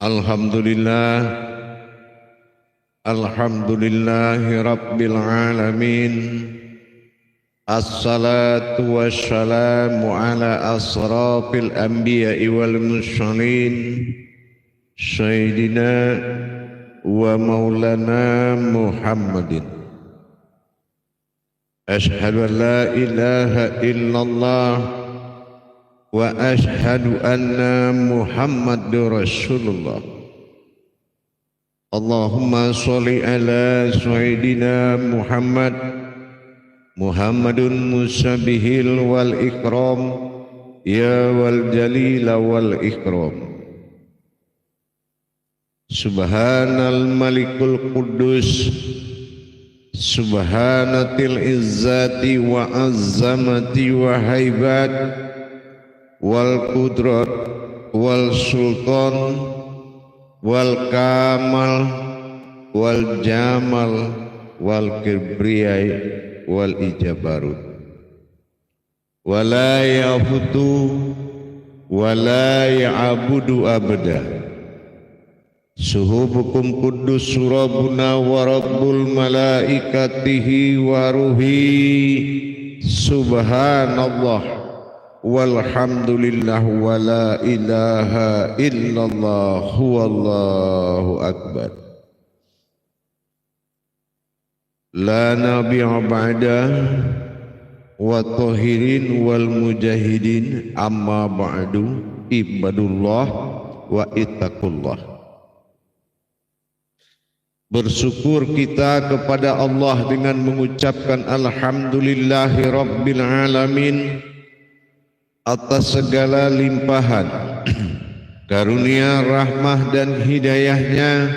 Alhamdulillah, alhamdulillahi rabbil alamin. Assalatu wassalamu ala asrafil anbiya'i wal mursalin Sayyidina wa maulana Muhammadin. Ashhadu an la ilaha illallah wa ashhadu anna Muhammadur Rasulullah. Allahumma sholli ala Sayyidina Muhammadun musabihil wal ikram ya wal jalila wal ikram. Subhanal malikul quddus subhanatil izzati wa azzamati wa haibat wal qudrat wal sultan wal kamal wal jamal wal kibriyai wal ijabarut wala yafutu wala ya'budu abada. Suhubukum kudus surabuna wa rabbul malaikatihi wa ruhi subhanallah walhamdulillah wa la ilaha illallah huwallahu akbar. La nabi'a ba'da wa tahirin wal mujahidin amma ba'du ibadullah wa ittaqullah. Bersyukur kita kepada Allah dengan mengucapkan alhamdulillahi rabbil alamin atas segala limpahan karunia, rahmah dan hidayahnya,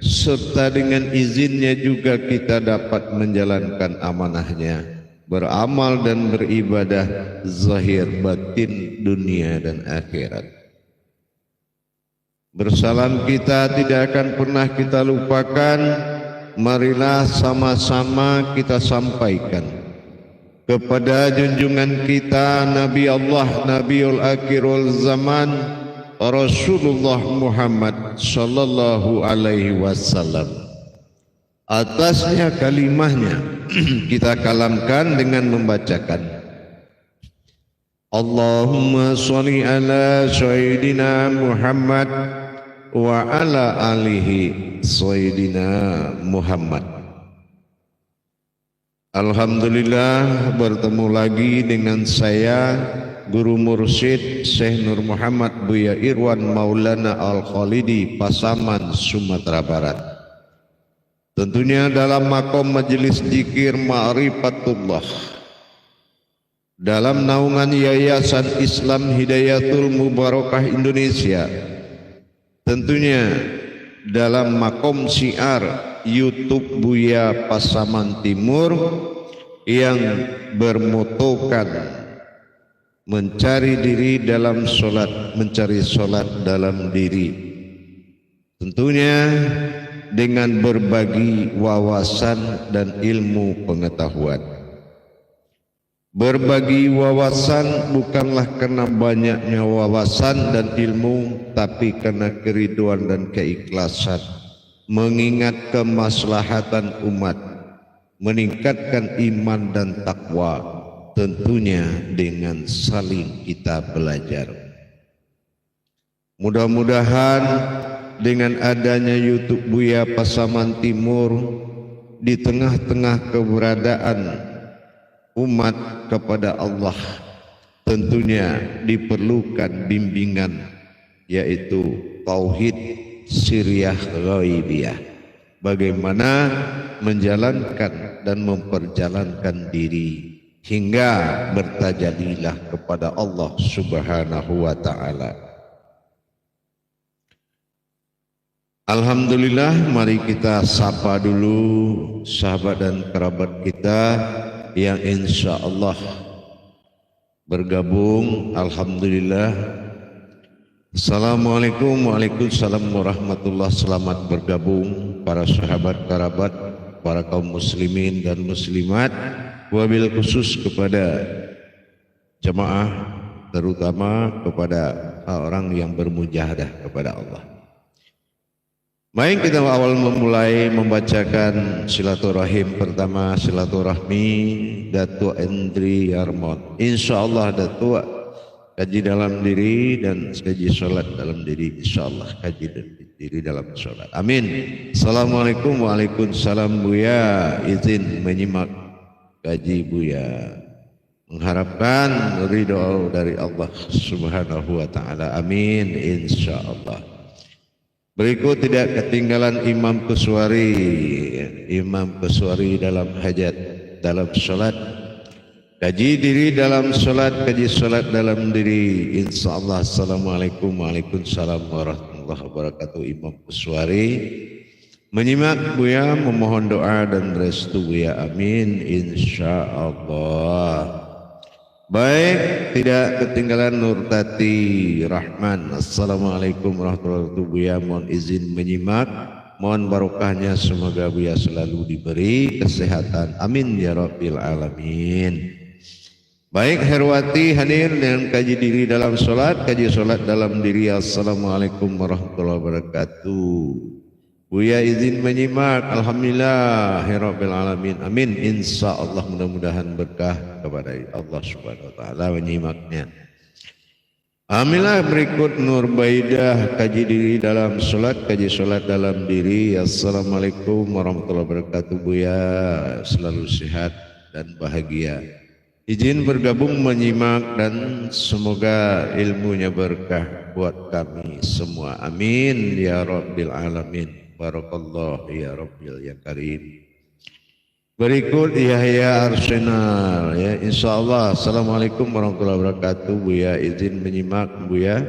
serta dengan izinnya juga kita dapat menjalankan amanahnya, beramal dan beribadah zahir batin dunia dan akhirat. Bersalam kita tidak akan pernah kita lupakan. Marilah sama-sama kita sampaikan kepada junjungan kita Nabi Allah, Nabiul Akhirul Zaman, Rasulullah Muhammad sallallahu alaihi wasallam. Atasnya kalimahnya kita kalamkan dengan membacakan Allahumma sholli ala Sayyidina Muhammad wa ala alihi Sayyidina Muhammad. Alhamdulillah, bertemu lagi dengan saya Guru Mursyid Syekh Nur Muhammad Buya Irwan Maulana Al-Khalidi, Pasaman, Sumatera Barat. Tentunya dalam makom majelis zikir Ma'rifatullah, dalam naungan Yayasan Islam Hidayatul Mubarakah Indonesia, tentunya dalam makom syiar YouTube Buya Pasaman Timur yang bermotokan mencari diri dalam solat, mencari solat dalam diri, tentunya dengan berbagi wawasan dan ilmu pengetahuan. Berbagi wawasan bukanlah karena banyaknya wawasan dan ilmu, tapi karena keriduan dan keikhlasan, mengingat kemaslahatan umat, meningkatkan iman dan takwa, tentunya dengan saling kita belajar. Mudah-mudahan dengan adanya YouTube Buya Pasaman Timur, di tengah-tengah keberadaan umat kepada Allah, tentunya diperlukan bimbingan, yaitu tauhid sirriyah ghaibiyah, bagaimana menjalankan dan memperjalankan diri hingga bertajalilah kepada Allah Subhanahu wa ta'ala. Alhamdulillah, mari kita sapa dulu sahabat dan kerabat kita yang insya Allah bergabung. Alhamdulillah. Assalamualaikum, waalaikumsalam warahmatullahi. Selamat bergabung para sahabat kerabat, para kaum muslimin dan muslimat, wabil khusus kepada jamaah, terutama kepada orang yang bermujahadah kepada Allah. Baik, kita awal memulai membacakan silaturahim pertama, silaturahmi Datuk Endri Yarmon. InsyaAllah Datuk kaji dalam diri dan kaji solat dalam diri. InsyaAllah kaji diri dalam solat. Amin. Assalamualaikum. Waalaikumsalam Buya. Izin menyimak kaji Buya. Mengharapkan ridho dari Allah Subhanahu wa Ta'ala. Amin. InsyaAllah. Berikut tidak ketinggalan Imam Peswari dalam hajat, dalam solat. Kaji diri dalam solat, kaji solat dalam diri. InsyaAllah. Assalamualaikum. Waalaikumsalam warahmatullahi wabarakatuh. Imam Peswari menyimak Buya, memohon doa dan restu Buya. Amin. InsyaAllah. Baik, tidak ketinggalan Nur Tati Rahman. Assalamualaikum warahmatullahi wabarakatuh. Buya mohon izin menyimak. Mohon barokahnya semoga Buya selalu diberi kesehatan. Amin ya Rabbil Alamin. Baik, Herwati hadir dengan kaji diri dalam solat, kaji solat dalam diri. Assalamualaikum warahmatullahi wabarakatuh. Buya izin menyimak. Alhamdulillah Rabbil Alamin. Amin. InsyaAllah mudah-mudahan berkah kepada Allah Subhanahu wa Ta'ala menyimaknya. Alhamdulillah. Berikut Nur Baidah kaji diri dalam solat, kaji solat dalam diri. Assalamualaikum warahmatullahi wabarakatuh. Buya selalu sehat dan bahagia. Izin bergabung menyimak dan semoga ilmunya berkah buat kami semua. Amin ya Rabbil Alamin. Barakallah ya Rabbil ya Karim. Berikut Yahya Arsenal ya, insyaallah. Assalamualaikum warahmatullahi wabarakatuh. Buya izin menyimak Buya.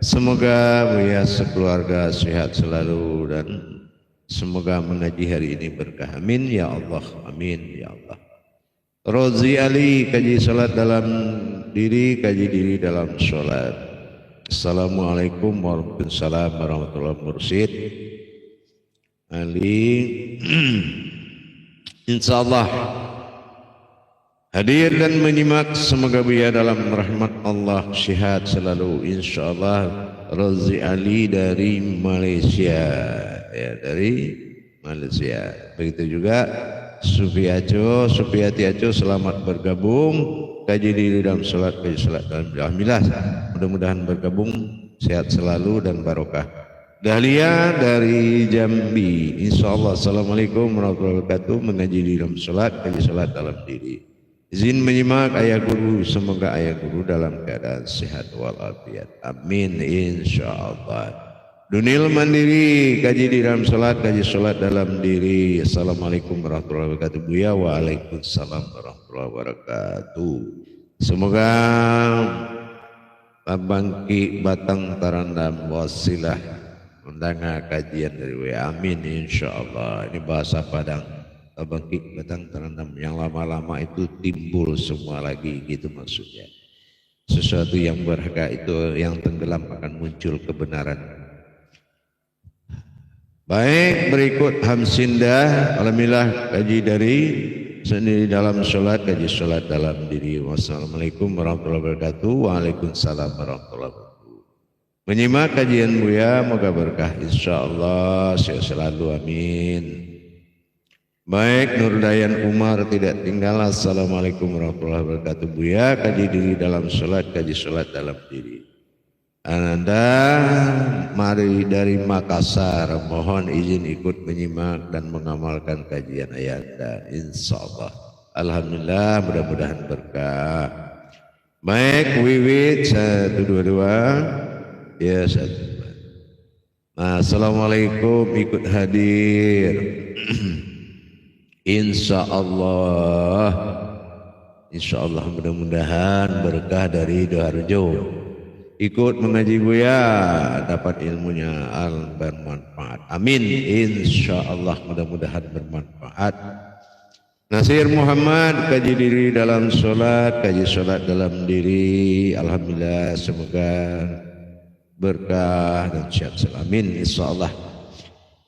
Semoga Buya sekeluarga sehat selalu dan semoga mengaji hari ini berkah. Amin ya Allah. Amin ya Allah. Rozi Ali kaji salat dalam diri, kaji diri dalam solat. Assalamualaikum warahmatullahi wabarakatuh. Ali insyaallah hadir dan menyimak. Semoga Buya dalam rahmat Allah sehat selalu insyaallah. Rozi Ali dari Malaysia ya, dari Malaysia. Begitu juga Sufiati Aco selamat bergabung kaji diri dalam salat, kaji salat dalam. Alhamdulillah mudah-mudahan bergabung sehat selalu dan barokah. Dahlia dari Jambi, insyaallah. Assalamualaikum warahmatullahi wabarakatuh. Mengaji di dalam salat, kaji salat dalam diri. Izin menyimak ayah guru, semoga ayah guru dalam keadaan sehat walafiat. Amin insyaallah. Dunil Mandiri kaji di dalam salat, kaji salat dalam diri. Assalamualaikum warahmatullahi wabarakatuh. Buya. Waalaikumsalam warahmatullahi wabarakatuh. Semoga Bangki Batang Tarandam wasilah undangan kajian dari WA. Amin insyaallah. Ini bahasa Padang. Bangkit Batang Tarandam, yang lama-lama itu timbul semua lagi, gitu maksudnya. Sesuatu yang berharga itu yang tenggelam akan muncul kebenaran. Baik, berikut Hamsindah. Alhamdulillah kaji dari sendiri dalam sholat, kaji sholat dalam diri. Wassalamualaikum warahmatullahi wabarakatuh. Waalaikumsalam warahmatullahi wabarakatuh. Menyimak kajian Buya, moga berkah insyaallah. Sehat selalu. Amin. Baik, Nur Dayan Umar tidak tinggal. Assalamualaikum warahmatullahi wabarakatuh. Buya kaji diri dalam sholat, kaji sholat dalam diri. Anda mari dari Makassar, mohon izin ikut menyimak dan mengamalkan kajian ayanda insyaallah. Alhamdulillah, mudah-mudahan berkah. Baik, Wiwit 122 ya, 1. Nah, assalamualaikum, ikut hadir. Insyaallah. Insyaallah mudah-mudahan berkah dari Doharjo. Ikut mengaji Buya, dapat ilmunya bermanfaat. Amin insyaallah, mudah-mudahan bermanfaat. Nasir Muhammad kaji diri dalam solat, kaji solat dalam diri. Alhamdulillah, semoga berkah dan sehat selalu. Amin insyaallah.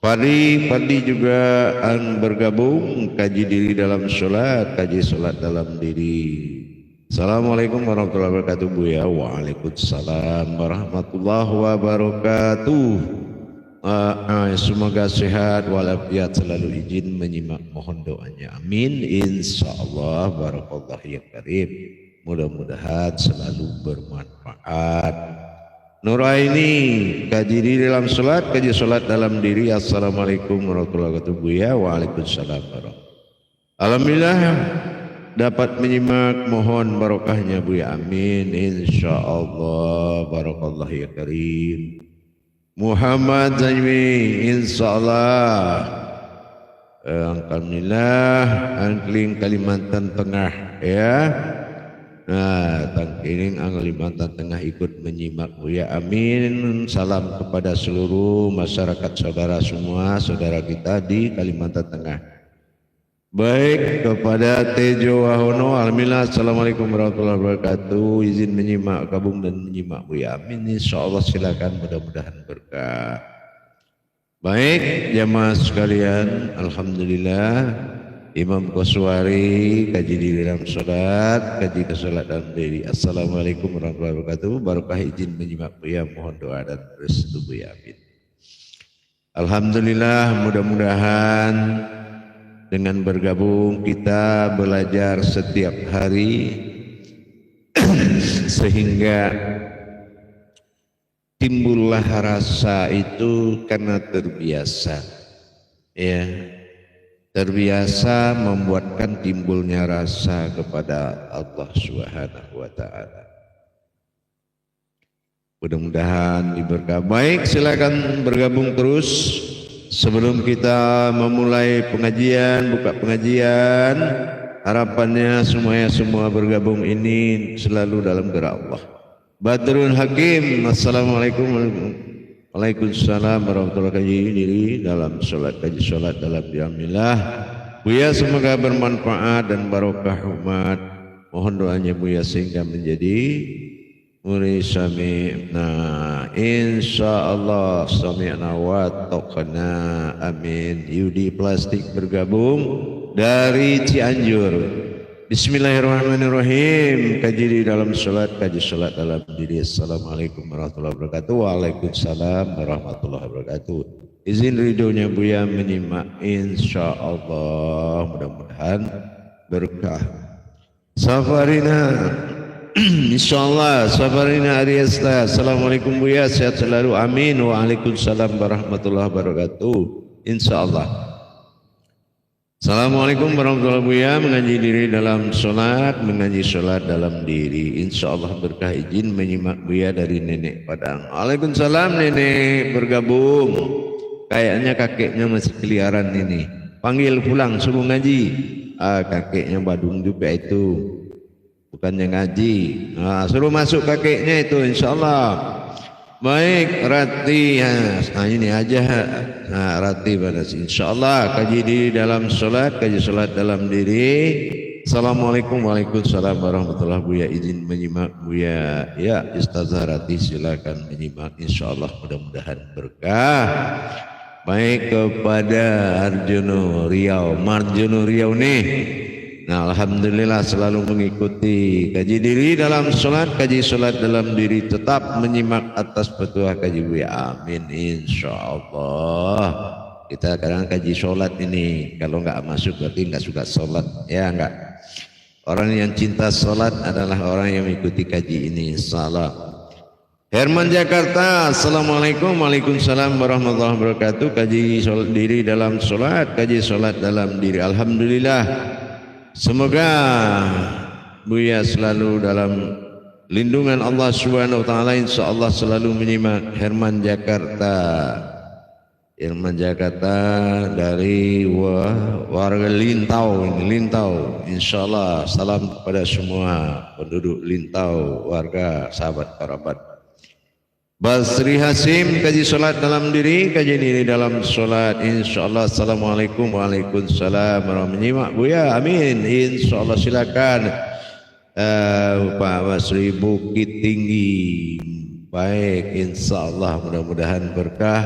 Padi juga bergabung kaji diri dalam solat, kaji solat dalam diri. Assalamualaikum warahmatullahi wabarakatuh. Buya. Waalaikumsalam warahmatullahi wabarakatuh. semoga sehat walafiat, selalu izin menyimak mohon doanya, amin insyaallah. Barakallahu ya karim, mudah-mudahan selalu bermanfaat. Nuraini, kaji diri dalam salat, kaji salat dalam diri. Assalamualaikum warahmatullahi wabarakatuh. Ya, waalaikumsalam warahmatullahi. Alhamdulillah dapat menyimak, mohon barokahnya Buya, amin insyaallah. Barakallahu ya karim. Muhammad Zaimi, insyaallah. Alhamdulillah, Angkling Kalimantan Tengah ya. Nah, Tangkiring Kalimantan Tengah ikut menyimak Buya, amin. Salam kepada seluruh masyarakat saudara semua, saudara kita di Kalimantan Tengah. Baik, kepada Tejo Wahono, alhamdulillah, assalamualaikum warahmatullahi wabarakatuh. Izin menyimak, gabung dan menyimak Buya, amin insyaallah. Silakan, mudah-mudahan berkah. Baik jamaah sekalian, alhamdulillah Imam Qaswari kaji diri dalam salat, kaji salat dalam diri. Assalamualaikum warahmatullahi wabarakatuh. Barokah izin menyimak Buya, mohon doa dan restu Buya, amin. Alhamdulillah, mudah-mudahan dengan bergabung kita belajar setiap hari sehingga timbullah rasa itu karena terbiasa, ya, terbiasa membuatkan timbulnya rasa kepada Allah Subhanahu wa Ta'ala. Mudah-mudahan diberkah. Baik, silakan bergabung terus. Sebelum kita memulai pengajian, buka pengajian, harapannya semua bergabung ini selalu dalam gerak Allah. Badrul Hakim, assalamualaikum. Waalaikumsalam warahmatullahi wabarakatuh. Kaji diri dalam sholat, kaji sholat dalam diamillah. Buya semoga bermanfaat dan barokah umat. Mohon doanya Buya sehingga menjadi murid sami'na insyaallah, sami'na wa taqna, amin. Yudi Plastik bergabung dari Cianjur. Bismillahirrahmanirrahim. Kaji di dalam salat, kaji salat dalam diri. Assalamualaikum warahmatullahi wabarakatuh. Waalaikumsalam warahmatullahi wabarakatuh. Izin ridhonya Buya menyimak insyaallah, mudah-mudahan berkah. Safarina insyaallah, Safarina Ariasta. Assalamualaikum Buya, sehat selalu, amin. Waalaikumsalam warahmatullahi wabarakatuh, insyaallah. Assalamualaikum warahmatullahi wabarakatuh. Buya mengaji diri dalam sholat, mengaji sholat dalam diri, insyaallah berkah. Izin menyimak Buya dari Nenek Padang. Waalaikumsalam Nenek bergabung. Kayaknya kakeknya masih keliaran ini. Panggil pulang suruh ngaji. Kakeknya Badung juga itu. Bukannya ngaji, suruh masuk kakeknya itu insyaallah. Baik Rati, ini aja Rati pada insyaallah. Kaji diri dalam sholat, kaji sholat dalam diri. Assalamualaikum waalaikumsalam warahmatullahi wabarakatuh. Buya izin menyimak Buya. Ya Ustazah Rati silakan menyimak insyaallah, mudah-mudahan berkah. Baik kepada Arjono Riau, Marjono Riau nih. Nah, alhamdulillah selalu mengikuti kaji diri dalam sholat, kaji sholat dalam diri, tetap menyimak atas petuah kaji Buya, amin insyaallah. Kita kadang kaji sholat ini, kalau nggak masuk berarti nggak suka sholat, ya nggak. Orang yang cinta sholat adalah orang yang mengikuti kaji ini, insyaallah. Herman Jakarta, assalamualaikum, waalaikumsalam warahmatullahi wabarakatuh. Kaji sholat diri dalam sholat, kaji sholat dalam diri, alhamdulillah. Semoga Buya selalu dalam lindungan Allah Subhanahu wa Ta'ala, insyaallah selalu menyimak. Herman Jakarta, Herman Jakarta dari warga Lintau, insyaallah salam kepada semua penduduk Lintau, warga sahabat kerabat. Basri Hasim, kaji sholat dalam diri, kaji diri dalam sholat, insyaallah. Assalamualaikum waalaikumsalam warahmatullahi wabarakatuh. Buya, amin insyaallah. Silakan Pak Basri Bukit Tinggi. Baik insyaallah, mudah-mudahan berkah.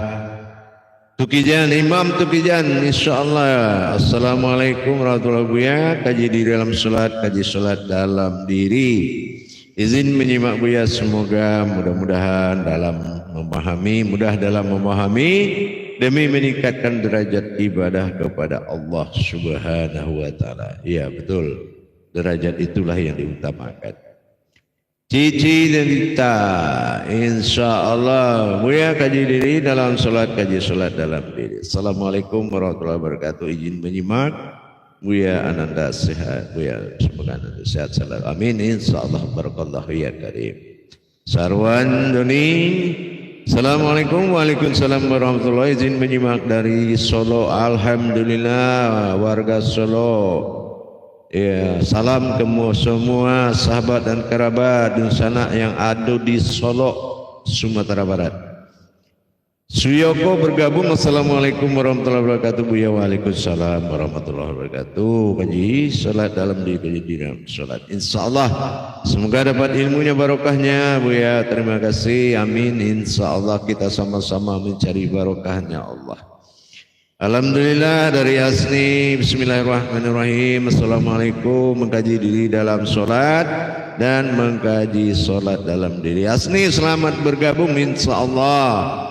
Tukijan, Imam Tukijan, insyaallah. Assalamualaikum warahmatullahi wabarakatuh. Kaji diri dalam sholat, kaji sholat dalam diri. Izin menyimak Buya, semoga mudah-mudahan dalam memahami, mudah dalam memahami demi meningkatkan derajat ibadah kepada Allah Subhanahu wa taala. Ya, betul. Derajat itulah yang diutamakan. Cici dan Dita, insyaallah Buya kaji diri dalam solat, kaji solat dalam diri. Assalamualaikum warahmatullahi wabarakatuh. Izin menyimak. Buya Ananda sehat, Buya semoga Ananda sehat selalu. Amin. Insyaallah barakallahu ya karim. Sarwan Doni. Assalamualaikum. Waalaikumsalam warahmatullahi. Izin menyimak dari Solo. Alhamdulillah warga Solo. Ya, salam ke semua sahabat dan kerabat dan sanak yang ada di Solo, Sumatera Barat. Suyoko bergabung. Assalamualaikum warahmatullahi wabarakatuh. Buya waalaikumsalam warahmatullahi wabarakatuh. Kaji salat dalam diri dalam salat. Insyaallah semoga dapat ilmunya barokahnya Buya. Terima kasih. Amin. Insyaallah kita sama-sama mencari barokahnya Allah. Alhamdulillah dari Asni. Bismillahirrahmanirrahim. Assalamualaikum. Mengkaji diri dalam solat dan mengkaji solat dalam diri. Asni selamat bergabung insyaallah.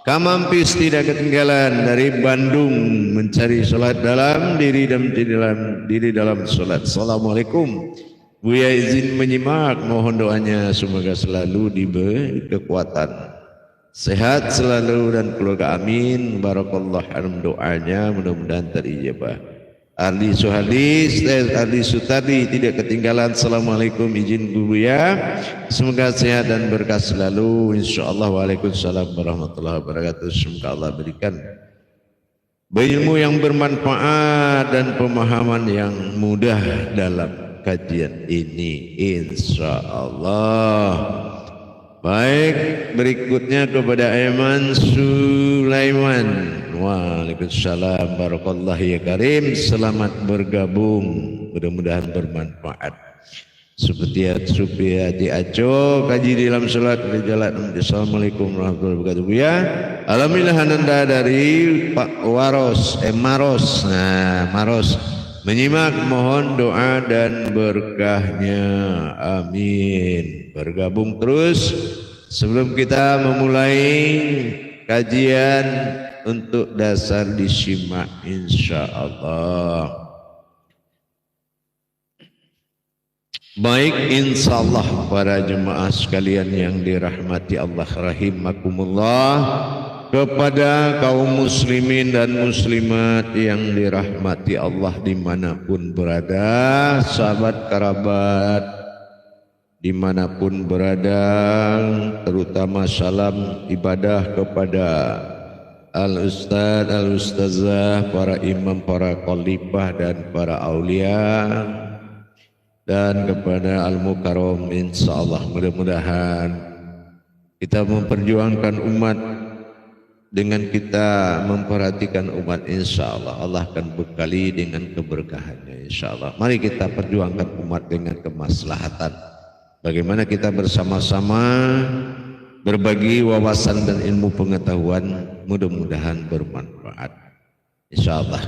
Kamampis tidak ketinggalan dari Bandung mencari solat dalam diri dan diri dalam solat. Assalamualaikum. Buya izin menyimak, mohon doanya semoga selalu diberi kekuatan. Sehat selalu dan keluarga amin. Barakallah dalam doanya mudah-mudahan terijabah. Ardi Suhadis, Ardi Sutadi tidak ketinggalan. Assalamualaikum izin Buya. Semoga sehat dan berkah selalu. Insyaallah. Waalaikumsalam warahmatullahi wabarakatuh. Semoga Allah berikan ilmu yang bermanfaat dan pemahaman yang mudah dalam kajian ini. Insyaallah. Baik, berikutnya kepada Aiman Sulaiman. Waalaikumsalam barakallahu ya karim. Selamat bergabung, mudah-mudahan bermanfaat. Seperti Supriyati Aco kaji dalam salat berjalan. Assalamualaikum warahmatullahi wabarakatuh. Ya, alhamdulillah Ananda dari Pak Waros, Maros. Nah, Maros menyimak, mohon doa dan berkahnya. Amin. Bergabung terus sebelum kita memulai kajian untuk dasar disimak insyaallah. Baik, insyaallah para jemaah sekalian yang dirahmati Allah rahimakumullah, kepada kaum muslimin dan muslimat yang dirahmati Allah dimanapun berada, sahabat kerabat dimanapun berada, terutama salam ibadah kepada al-ustadz, al-ustazah, para imam, para khalifah dan para aulia, dan kepada al-mukarram. Insyaallah mudah-mudahan kita memperjuangkan umat dengan kita memperhatikan umat, insyaallah Allah akan bekali dengan keberkahannya insyaallah. Mari kita perjuangkan umat dengan kemaslahatan. Bagaimana kita bersama-sama berbagi wawasan dan ilmu pengetahuan, mudah-mudahan bermanfaat insyaallah.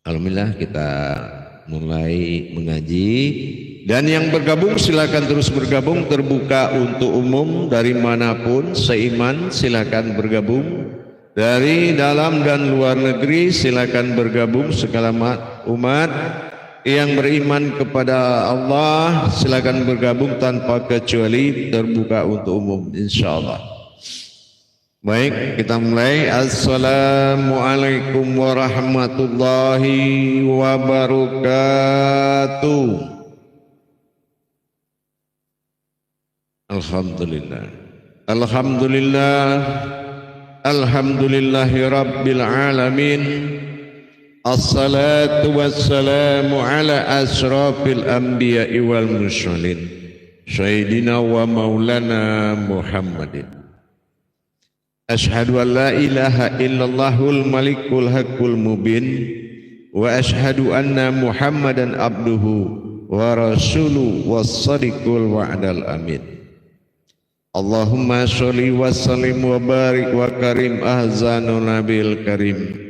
Alhamdulillah kita mulai mengaji, dan yang bergabung silakan terus bergabung, terbuka untuk umum dari manapun seiman silakan bergabung, dari dalam dan luar negeri silakan bergabung, segala umat yang beriman kepada Allah silakan bergabung tanpa kecuali, terbuka untuk umum insyaallah. Baik, kita mulai. Assalamualaikum warahmatullahi wabarakatuh. Alhamdulillah. Alhamdulillah. Alhamdulillahi rabbil alamin. Assalatu wassalamu ala asrafil anbiya'i wal mursalin Sayyidina wa maulana Muhammadin. Ashhadu an la ilaha illallahul malikul haqqul mubin, wa ashhadu anna Muhammadan abduhu wa rasuluhu was-sadiqul wa'dal amin. Allahumma sholli wa sallim wa barik wa karim ahzanul nabil karim.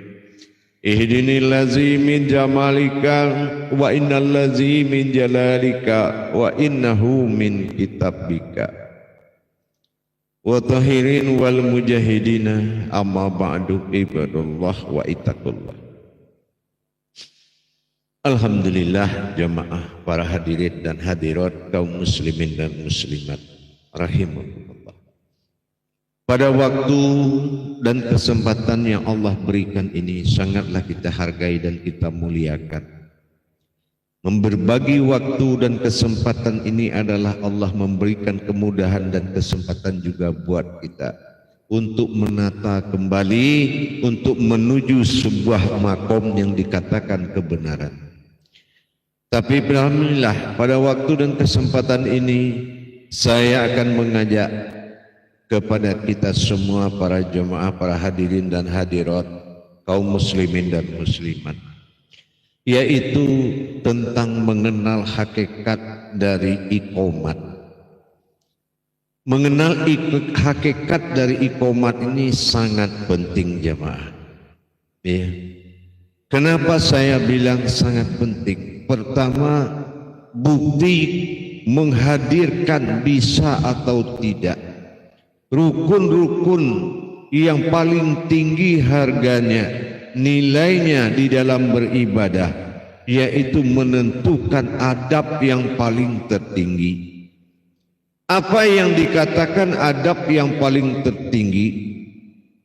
Ihdinil ladzi min jamalika wa innal ladzi min jalalika wa innahu min kitabika. wa tahirin wal mujahidina, amma ba'du ibadallah wa ittaqullah. Alhamdulillah jamaah para hadirin dan hadirat kaum muslimin dan muslimat rahimahullah. Pada waktu dan kesempatan yang Allah berikan ini sangatlah kita hargai dan kita muliakan. Berbagi waktu dan kesempatan ini adalah Allah memberikan kemudahan dan kesempatan juga buat kita untuk menata kembali, untuk menuju sebuah makom yang dikatakan kebenaran. Tapi alhamdulillah pada waktu dan kesempatan ini saya akan mengajak kepada kita semua para jemaah, para hadirin dan hadirat, kaum muslimin dan muslimat, yaitu tentang mengenal hakikat dari iqomat. Mengenal hakikat dari iqomat ini sangat penting jemaah. Ya. Kenapa saya bilang sangat penting? Pertama, bukti menghadirkan bisa atau tidak. Rukun-rukun yang paling tinggi harganya, nilainya di dalam beribadah, yaitu menentukan adab yang paling tertinggi. Apa yang dikatakan adab yang paling tertinggi?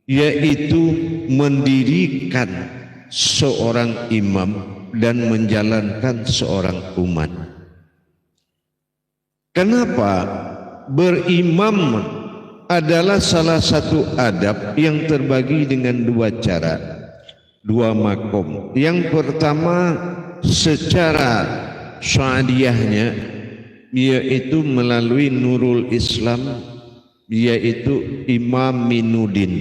Yaitu mendirikan seorang imam dan menjalankan seorang umat. Kenapa? Berimam adalah salah satu adab yang terbagi dengan dua cara, dua makom. Yang pertama secara syariahnya, yaitu melalui Nurul Islam, yaitu Imam Minuddin,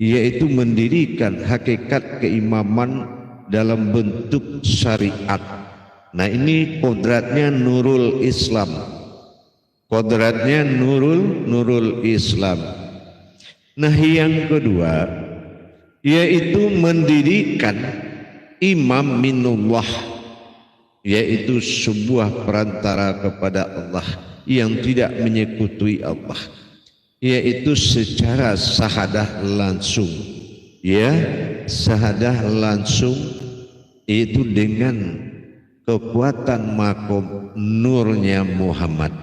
yaitu mendirikan hakikat keimaman dalam bentuk syariat. Nah ini kodratnya Nurul Islam, kodratnya Nurul Islam. Nah yang kedua yaitu mendirikan imam minullah, yaitu sebuah perantara kepada Allah yang tidak menyekutui Allah, yaitu secara sahadah langsung, ya, sahadah langsung, itu dengan kekuatan makom nurnya Muhammad.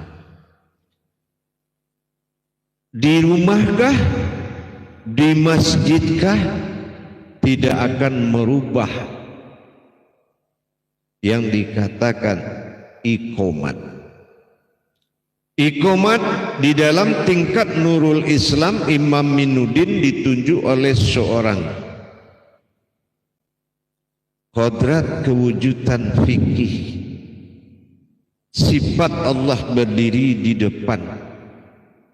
Di rumahkah, di masjidkah, tidak akan merubah yang dikatakan iqomat. Iqomat di dalam tingkat Nurul Islam, Imam Minuddin ditunjuk oleh seorang kodrat kewujudan fikih. Sifat Allah berdiri di depan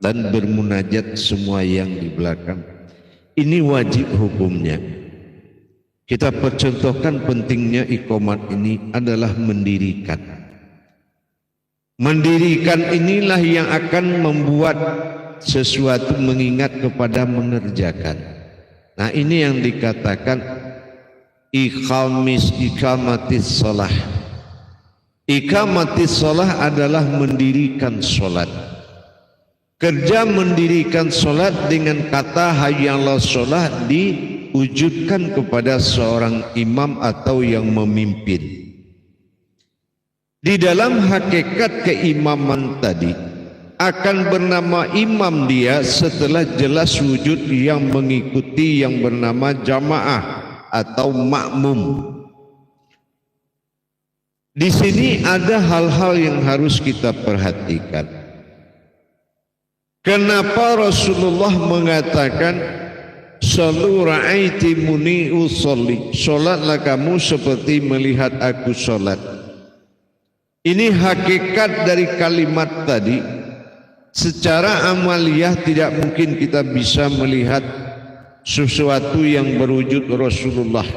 dan bermunajat semua yang di belakang. Ini wajib hukumnya. Kita percontohkan pentingnya iqomat ini adalah mendirikan. Mendirikan inilah yang akan membuat sesuatu mengingat kepada mengerjakan. Nah ini yang dikatakan ikamatis sholah. Ikamatis sholah adalah mendirikan sholat. Kerja mendirikan sholat dengan kata hayya 'alas sholah diwujudkan kepada seorang imam atau yang memimpin. Di dalam hakikat keimaman tadi akan bernama imam dia setelah jelas wujud yang mengikuti yang bernama jamaah atau makmum. Di sini ada hal-hal yang harus kita perhatikan. Kenapa Rasulullah mengatakan Sallu ra'aitimuni usolli, solatlah kamu seperti melihat aku solat. Ini hakikat dari kalimat tadi. Secara amaliyah tidak mungkin kita bisa melihat sesuatu yang berwujud Rasulullah.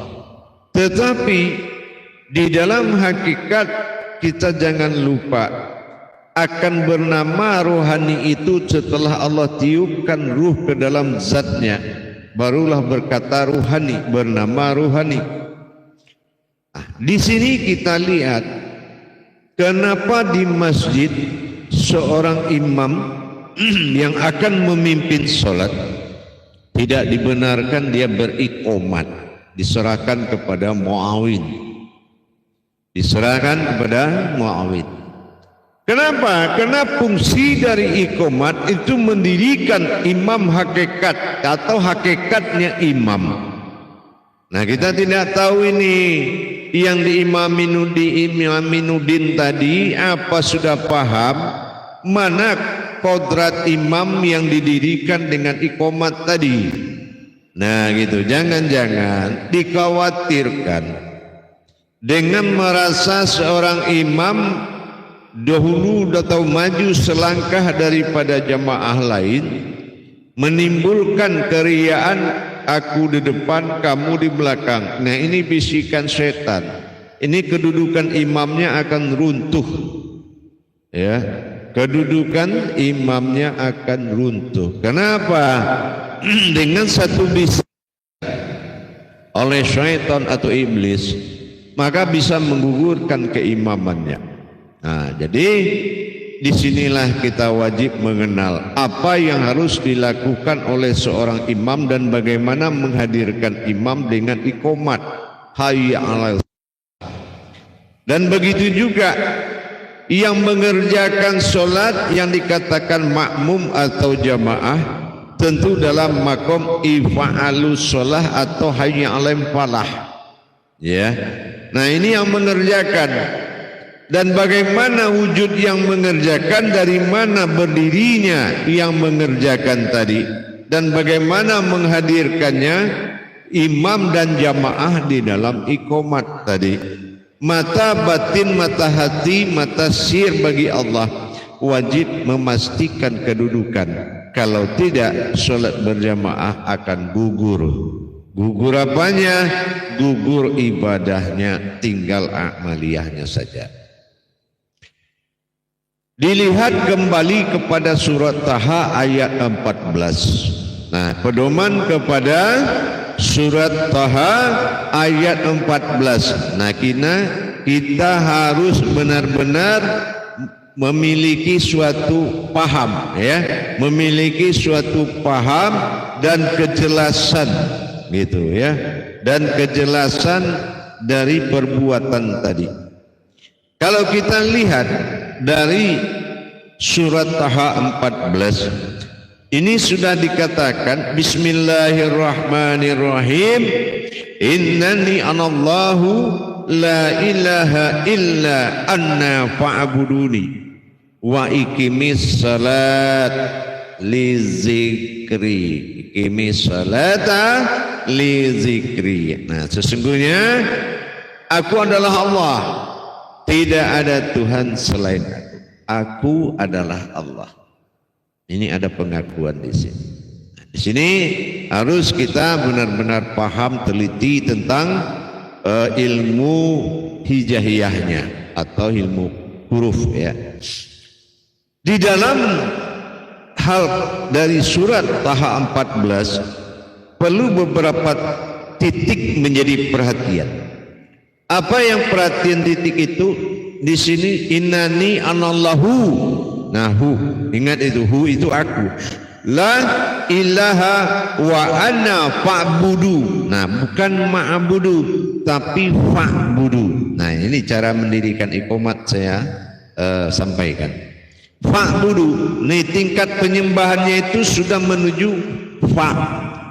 Tetapi di dalam hakikat kita jangan lupa akan bernama rohani itu setelah Allah tiupkan ruh ke dalam zatnya, barulah berkata rohani, bernama rohani. Di sini kita lihat kenapa di masjid seorang imam yang akan memimpin sholat tidak dibenarkan dia beriqomat, diserahkan kepada muawin, Kenapa? Karena fungsi dari iqomat itu mendirikan imam hakikat atau hakikatnya imam. Nah, kita tidak tahu ini yang diimaminudin tadi apa sudah paham mana kodrat imam yang didirikan dengan iqomat tadi. Nah gitu, jangan-jangan dikhawatirkan dengan merasa seorang imam dahulu atau maju selangkah daripada jamaah lain menimbulkan keriaan, aku di depan, kamu di belakang. Nah ini bisikan setan. Ini kedudukan imamnya akan runtuh. Ya, kedudukan imamnya akan runtuh. Kenapa? Dengan satu bisikan oleh syaitan atau iblis, maka bisa menggugurkan keimamannya. Nah, jadi disinilah kita wajib mengenal apa yang harus dilakukan oleh seorang imam dan bagaimana menghadirkan imam dengan iqomat hayya 'alal. Dan begitu juga yang mengerjakan sholat yang dikatakan makmum atau jamaah tentu dalam makom ifa'alus sholah atau hayya 'alal falah. Ya, nah ini yang mengerjakan. Dan bagaimana wujud yang mengerjakan, dari mana berdirinya yang mengerjakan tadi, dan bagaimana menghadirkannya imam dan jamaah di dalam iqomat tadi. Mata batin, mata hati, mata sir bagi Allah wajib memastikan kedudukan. Kalau tidak, sholat berjamaah akan gugur. Gugur apanya? Gugur ibadahnya, tinggal amaliyahnya saja. Dilihat kembali kepada surat Taha ayat 14. Nah, pedoman kepada surat Taha ayat 14. Nah, kita harus benar-benar memiliki suatu paham, ya, memiliki suatu paham dan kejelasan, gitu ya, dan kejelasan dari perbuatan tadi. Kalau kita lihat dari surat Taha 14, ini sudah dikatakan Bismillahirrahmanirrahim, innani anallahu la ilaha illa anna fa'buduni wa iqimis salat li zikri. Iqimis salata li zikri. Nah, sesungguhnya aku adalah Allah, tidak ada Tuhan selain aku. Aku adalah Allah. Ini ada pengakuan di sini. Nah, di sini harus kita benar-benar paham, teliti tentang ilmu hijaiyahnya atau ilmu huruf, ya. Di dalam hal dari surat Taha 14 perlu beberapa titik menjadi perhatian. Apa yang perhatian titik itu? Di sini innani anallahu. Nah, hu, ingat itu, hu itu aku. La ilaha wa ana fa'budu. Nah, bukan ma'budu tapi fa'budu. Nah, ini cara mendirikan iqomat saya sampaikan. Fa'budu, ini tingkat penyembahannya itu sudah menuju fa,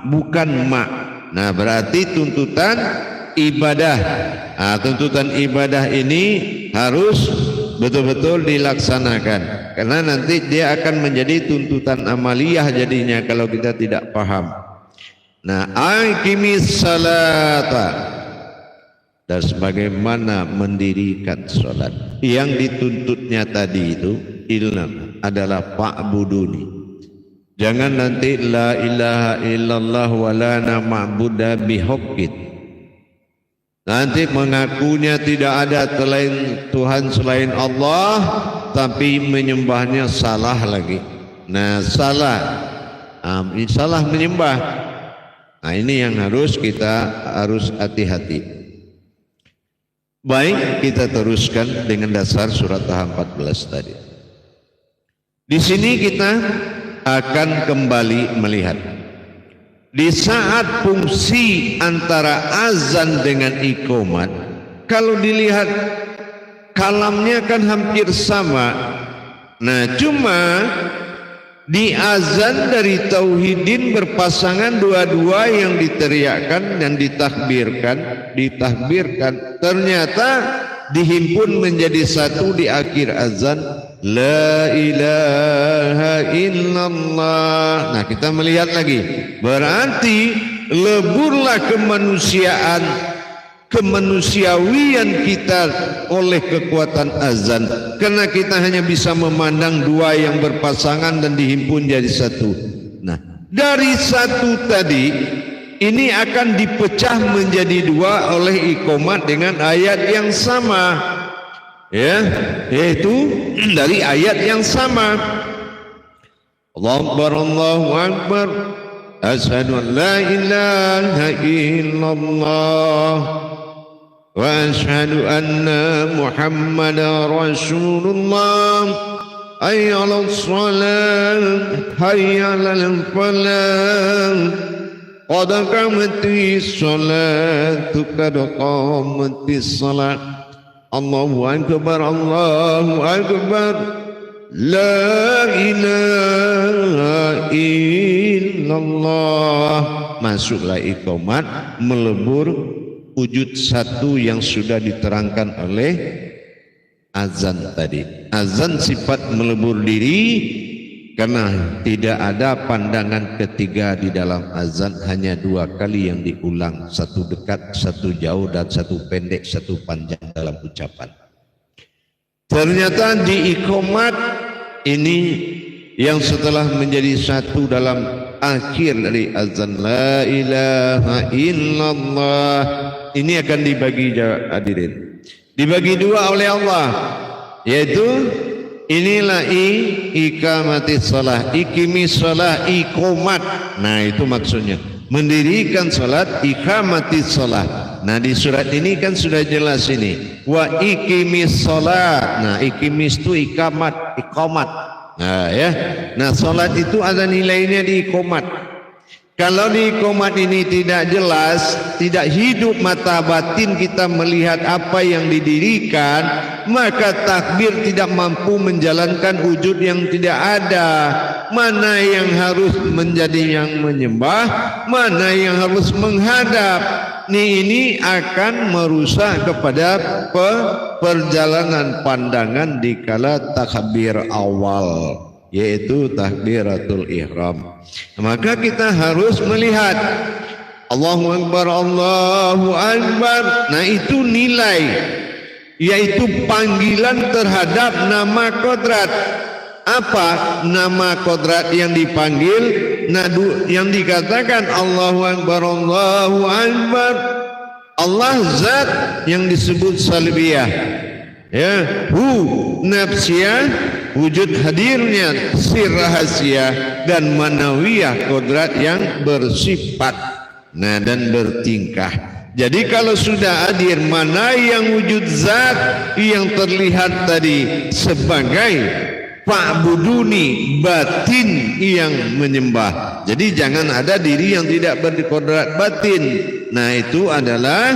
bukan ma. Nah, berarti tuntutan ibadah. Nah, tuntutan ibadah ini harus betul-betul dilaksanakan, karena nanti dia akan menjadi tuntutan amaliyah jadinya kalau kita tidak paham. Nah, aqimis salata, dan sebagaimana mendirikan sholat yang dituntutnya tadi itu ilmu adalah fa'buduni. Jangan nanti la ilaha illallah wa la ma'budu bihaqqin. Nanti mengakunya tidak ada Tuhan selain Allah, tapi menyembahnya salah lagi. Nah, salah menyembah. Nah, ini yang kita harus hati-hati. Baik, kita teruskan dengan dasar surat Taha 14 tadi. Di sini kita akan kembali melihat. Di saat fungsi antara azan dengan iqamat, kalau dilihat kalamnya kan hampir sama. Nah, cuma di azan dari tauhidin berpasangan dua-dua yang diteriakkan dan ditahbirkan. Ternyata dihimpun menjadi satu di akhir azan. La ilaha illallah. Nah, kita melihat lagi. Berarti leburlah kemanusiawian kita oleh kekuatan azan. Karena kita hanya bisa memandang dua yang berpasangan dan dihimpun jadi satu. Nah, dari satu tadi ini akan dipecah menjadi dua oleh iqamat dengan ayat yang sama, ya, yaitu dari ayat yang sama. Allahu Akbar, Allahu Akbar, asyhadu an la ilaha illallah wa asyhadu anna Muhammadar Rasulullah. Hayya 'alas shalah, hayya 'alal falah, qad qamatis sholatu, qad qamatis shalah. Allahu akbar, Allahu akbar, la ilaha illallah. Masuklah iqamat, melebur wujud satu yang sudah diterangkan oleh azan tadi. Azan sifat melebur diri karena tidak ada pandangan ketiga di dalam azan, hanya dua kali yang diulang, satu dekat, satu jauh, dan satu pendek, satu panjang dalam ucapan. Ternyata di iqamat ini yang setelah menjadi satu dalam akhir dari azan la ilaha illallah, ini akan dibagi hadirin, dibagi dua oleh Allah, yaitu inilah iqamatis shalah, iqimis shalah, iqamat. Nah, itu maksudnya mendirikan salat, iqamatis shalah. Nah, di surat ini kan sudah jelas ini wa iqimis shalah. Nah, iqimis itu iqamat. Nah, ya. Nah, salat itu ada nilainya di iqamat. Kalau di iqamat ini tidak jelas, tidak hidup mata batin kita melihat apa yang didirikan, maka takbir tidak mampu menjalankan wujud yang tidak ada. Mana yang harus menjadi yang menyembah, mana yang harus menghadap. Ini akan merusak kepada perjalanan pandangan di kala takbir awal, yaitu takbiratul ihram. Maka kita harus melihat Allahu Akbar, Allahu Akbar. Nah, itu nilai, yaitu panggilan terhadap nama kodrat. Apa nama kodrat yang dipanggil? Nah, yang dikatakan Allahu Akbar, Allahu Akbar, Allah zat yang disebut salbiyah, ya, nafsiyah, wujud hadirnya sir rahasia, dan manawiyah kodrat yang bersifat, nah, dan bertingkah. Jadi kalau sudah hadir mana yang wujud zat yang terlihat tadi sebagai fa'buduni, batin yang menyembah. Jadi jangan ada diri yang tidak berkodrat batin. Nah, itu adalah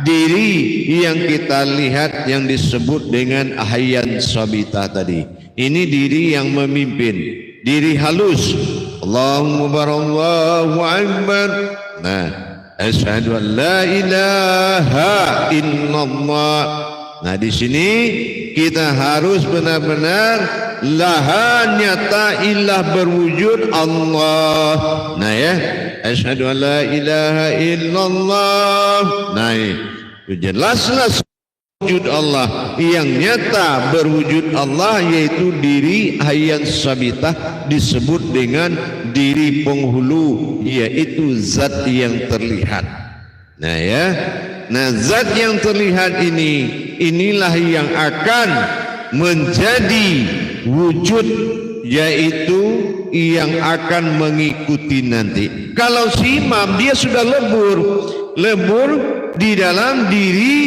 diri yang kita lihat yang disebut dengan ahyan sabitah tadi. Ini diri yang memimpin, diri halus. Allahu Akbar, Allahu Akbar. Nah, asyhadu an la ilaha illallah. Nah, di sini kita harus benar-benar laha nyata ilah berwujud Allah. Nah, ya, asyhadu an la ilaha illallah. Nah, itu jelaslah wujud Allah yang nyata berwujud Allah, yaitu diri hayyan sabitah, disebut dengan diri penghulu, yaitu zat yang terlihat. Nah, ya, nah, zat yang terlihat ini, inilah yang akan menjadi wujud, yaitu yang akan mengikuti nanti. Kalau si imam dia sudah lebur di dalam diri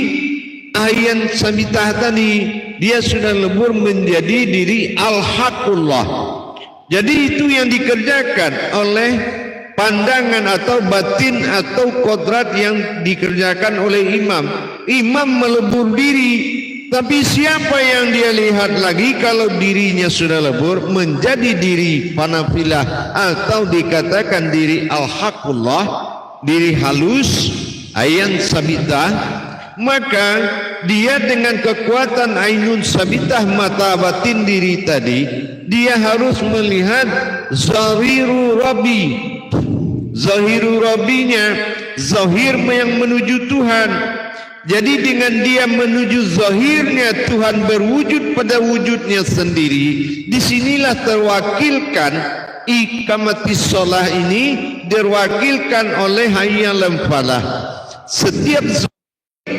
ayat sabitah tadi, dia sudah lebur menjadi diri al-haqullah, Jadi itu yang dikerjakan oleh pandangan atau batin atau kodrat yang dikerjakan oleh imam. Imam melebur diri, tapi siapa yang dia lihat lagi kalau dirinya sudah lebur menjadi diri panafilah atau dikatakan diri al-haqullah, diri halus, ayan sabitah, maka dia dengan kekuatan ainun sabitah mata batin diri tadi, dia harus melihat zahiru rabbi. Zahiru rabbinya, zahir yang menuju Tuhan. Jadi dengan dia menuju zahirnya Tuhan berwujud pada wujudnya sendiri, disinilah terwakilkan iqamatis shalah ini diwakilkan oleh hayya 'alal falah. Setiap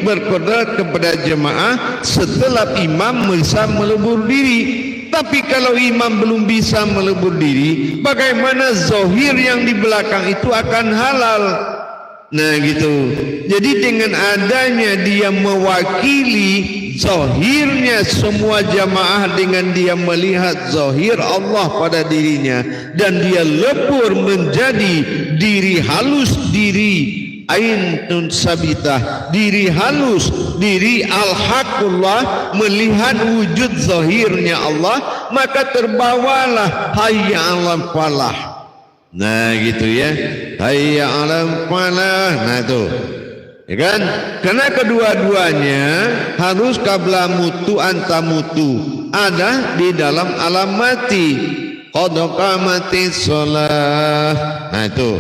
berkodrat kepada jemaah setelah imam bisa melebur diri. Tapi kalau imam belum bisa melebur diri, bagaimana zahir yang di belakang itu akan halal? Nah gitu. Jadi dengan adanya dia mewakili zahirnya semua jamaah, dengan dia melihat zahir Allah pada dirinya dan dia lebur menjadi diri halus, diri ainun sabitah, diri halus, diri al-haqullah, melihat wujud zahirnya Allah, maka terbawalah hayya 'alal falah. Nah gitu ya, hayya 'alal falah. Nah itu ya kan, karena kedua-duanya harus qabla mutu anta mutu, ada di dalam alamati qad qamatis shalah. Nah itu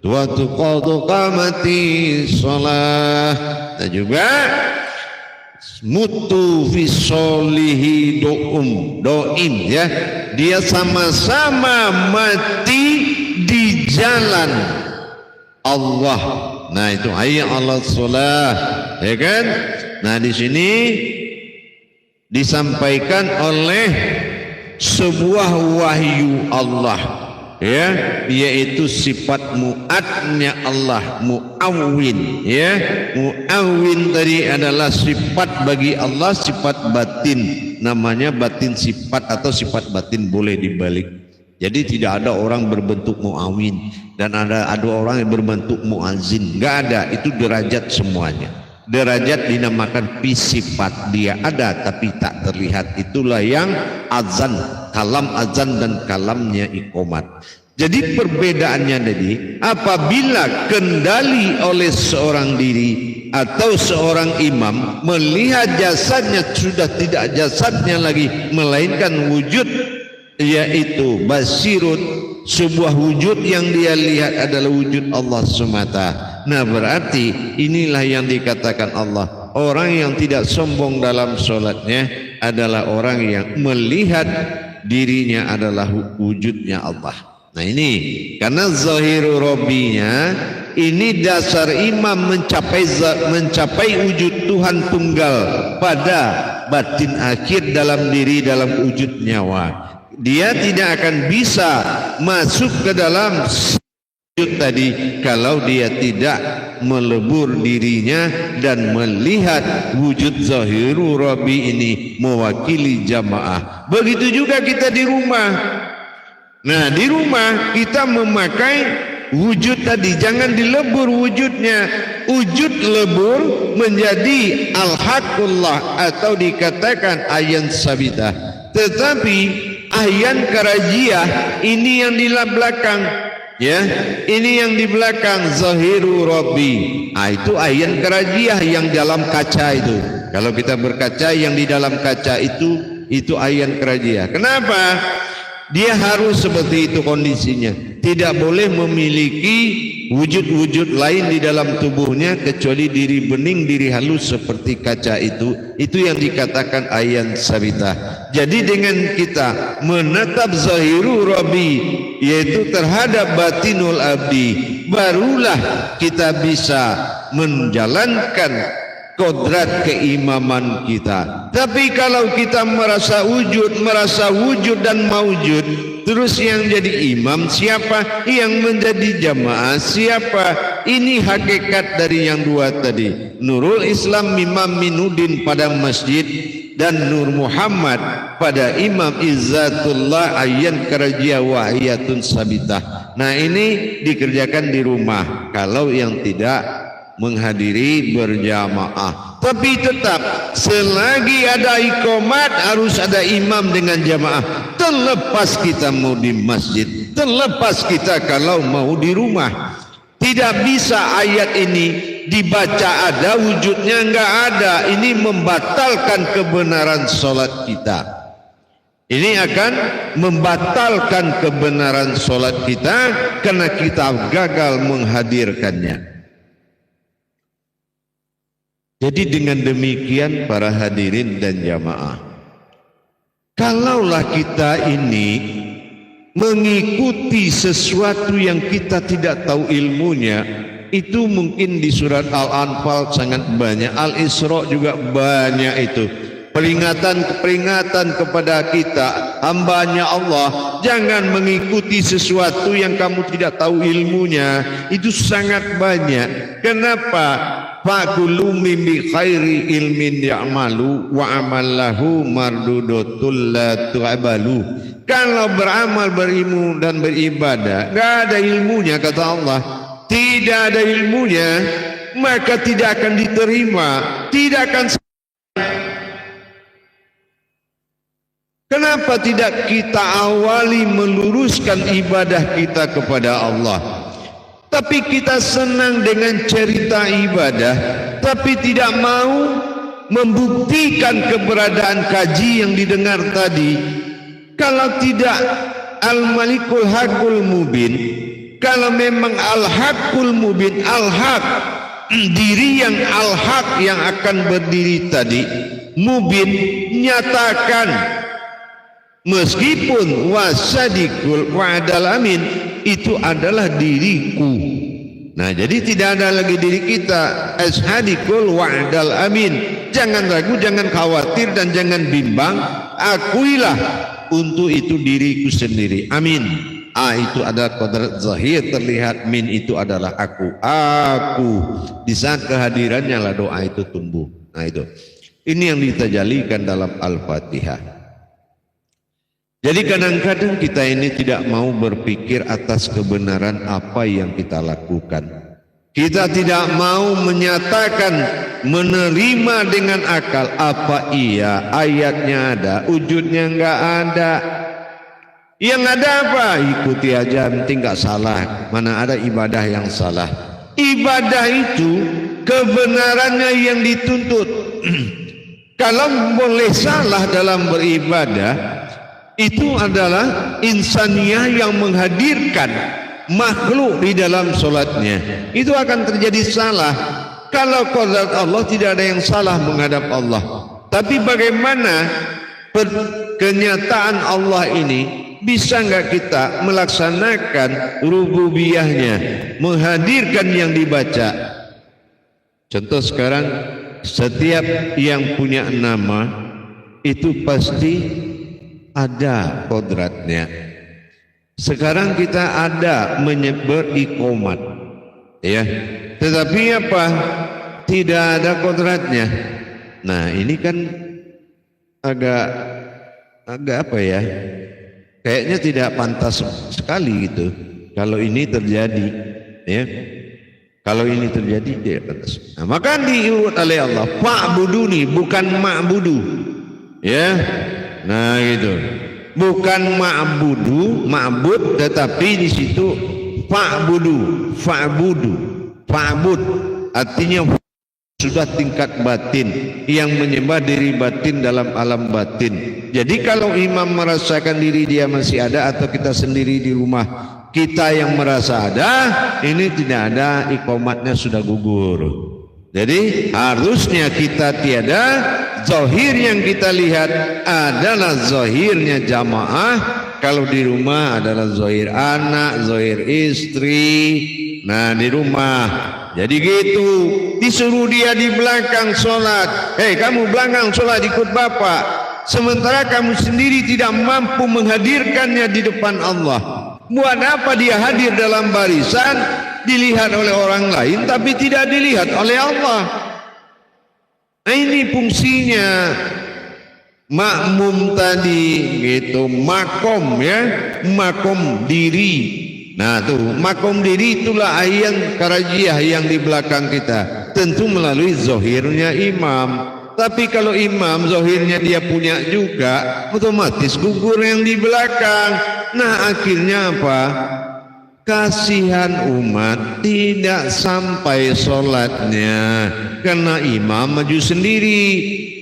waktu qad qamatis shalah. Dan juga mutu fi sholihi doim ya, dia sama-sama mati di jalan Allah. Nah itu hayya 'alas shalah ya kan. Nah di sini disampaikan oleh sebuah wahyu Allah ya, yaitu sifat mu'adnya Allah, mu'awwin ya. Mu'awwin tadi adalah sifat bagi Allah, sifat batin, namanya batin sifat atau sifat batin boleh dibalik. Jadi tidak ada orang berbentuk mu'awwin dan ada orang yang berbentuk mu'azzin, enggak ada. Itu derajat semuanya. Derajat dinamakan sifat, dia ada tapi tak terlihat. Itulah yang azan, kalam azan dan kalamnya iqomat. Jadi perbedaannya tadi, apabila kendali oleh seorang diri atau seorang imam melihat jasadnya sudah tidak jasadnya lagi, melainkan wujud, yaitu basirun, sebuah wujud yang dia lihat adalah wujud Allah semata. Nah berarti inilah yang dikatakan Allah, orang yang tidak sombong dalam sholatnya adalah orang yang melihat dirinya adalah wujudnya Allah. Nah ini karena zahiru rabbinya ini dasar imam mencapai wujud Tuhan tunggal pada batin akhir dalam diri, dalam wujud nyawa. Dia tidak akan bisa masuk ke dalam wujud tadi kalau dia tidak melebur dirinya dan melihat wujud zahiru rabbi ini mewakili jamaah. Begitu juga kita di rumah. Nah di rumah kita memakai wujud tadi, jangan dilebur wujudnya. Wujud lebur menjadi al-haqullah atau dikatakan ayan sabitah. Tetapi ayan karajiah ini yang di belakang ya, ini yang di belakang zahiru rabbi. Itu ayan karajiah yang dalam kaca itu. Kalau kita berkaca yang di dalam kaca itu ayan karajiah. Kenapa? Dia harus seperti itu kondisinya. Tidak boleh memiliki wujud-wujud lain di dalam tubuhnya kecuali diri bening, diri halus seperti kaca itu. Itu yang dikatakan ayan sabitah. Jadi dengan kita menatap zahiru rabbi, yaitu terhadap batinul abdi, barulah kita bisa menjalankan kodrat keimaman kita. Tapi kalau kita merasa wujud dan maujud, terus yang jadi imam siapa? Yang menjadi jamaah siapa? Ini hakikat dari yang dua tadi. Nurul Islam Imam Minudin pada masjid dan Nur Muhammad pada Imam Izzatullah Ayyan Karajia Wahiyatun Sabitah. Nah ini dikerjakan di rumah kalau yang tidak menghadiri berjamaah. Tapi tetap selagi ada iqamat harus ada imam dengan jamaah. Terlepas kita mau di masjid, terlepas kita kalau mau di rumah. Tidak bisa ayat ini dibaca ada wujudnya enggak ada. Ini membatalkan kebenaran solat kita. Ini akan membatalkan kebenaran solat kita karena kita gagal menghadirkannya. Jadi dengan demikian para hadirin dan jamaah, kalaulah kita ini mengikuti sesuatu yang kita tidak tahu ilmunya, itu mungkin di surat Al-Anfal sangat banyak, Al-Isra juga banyak itu. Peringatan kepada kita, hambanya Allah, jangan mengikuti sesuatu yang kamu tidak tahu ilmunya. Itu sangat banyak. Kenapa? Fakulu mimbi khairi ilmin ya'malu wa amallahu mardudotul la tu'abalu. Kalau beramal, berilmu dan beribadah, tidak ada ilmunya, kata Allah, tidak ada ilmunya, maka tidak akan diterima, tidak akan. Kenapa tidak kita awali meluruskan ibadah kita kepada Allah? Tapi kita senang dengan cerita ibadah, tapi tidak mau membuktikan keberadaan kaji yang didengar tadi. Kalau tidak Al-Malikul Hakul Mubin, kalau memang Al-Hakul Mubin, Al-Haq, diri yang Al-Haq yang akan berdiri tadi, Mubin, nyatakan, meskipun wasadikul wa'adal amin, itu adalah diriku. Nah jadi tidak ada lagi diri kita. Ashadikul wa'adal amin. Jangan ragu, jangan khawatir dan jangan bimbang. Akuilah untuk itu diriku sendiri. Amin. Itu adalah kodrat zahir, terlihat. Min itu adalah aku. Aku. Di saat kehadirannya lah doa itu tumbuh. Nah itu. Ini yang ditajalikan dalam Al-Fatihah. Jadi kadang-kadang kita ini tidak mau berpikir atas kebenaran apa yang kita lakukan. Kita tidak mau menyatakan, menerima dengan akal. Apa iya ayatnya ada, wujudnya enggak ada. Yang ada apa? Ikuti aja, penting enggak salah. Mana ada ibadah yang salah. Ibadah itu kebenarannya yang dituntut. Kalau boleh salah dalam beribadah, itu adalah insaniah yang menghadirkan makhluk di dalam solatnya. Itu akan terjadi salah. Kalau qadrat Allah tidak ada yang salah menghadap Allah. Tapi bagaimana kenyataan Allah ini, bisa enggak kita melaksanakan rububiyahnya, menghadirkan yang dibaca? Contoh sekarang, setiap yang punya nama itu pasti ada kodratnya. Sekarang kita ada beriqomat, ya, tetapi apa? Tidak ada kodratnya. Nah ini kan agak apa ya? Kayaknya tidak pantas sekali gitu. Kalau ini terjadi, ya. Kalau ini terjadi tidak pantas. Nah, maka diurut oleh Allah, fa'buduni, bukan ma'budu, ya. Nah gitu, bukan ma'budu, ma'bud, tetapi di situ fa'budu, fa'bud, artinya sudah tingkat batin yang menyembah diri batin dalam alam batin. Jadi kalau imam merasakan diri dia masih ada, atau kita sendiri di rumah kita yang merasa ada, ini tidak ada, iqomatnya sudah gugur. Jadi harusnya kita tiada, zahir yang kita lihat adalah zahirnya jamaah. Kalau di rumah adalah zahir anak, zahir istri. Nah di rumah, jadi gitu. Disuruh dia di belakang sholat, hei kamu belakang sholat ikut bapak, sementara kamu sendiri tidak mampu menghadirkannya di depan Allah. Buat apa dia hadir dalam barisan, dilihat oleh orang lain tapi tidak dilihat oleh Allah? Nah ini fungsinya. makmum tadi gitu, makom ya, makom diri. Nah tuh makom diri itulah yang karajiah yang di belakang kita, tentu melalui zohirnya imam. Tapi kalau imam zohirnya dia punya juga, otomatis gugur yang di belakang. Nah akhirnya apa? Kasihan umat tidak sampai sholatnya karena imam maju sendiri.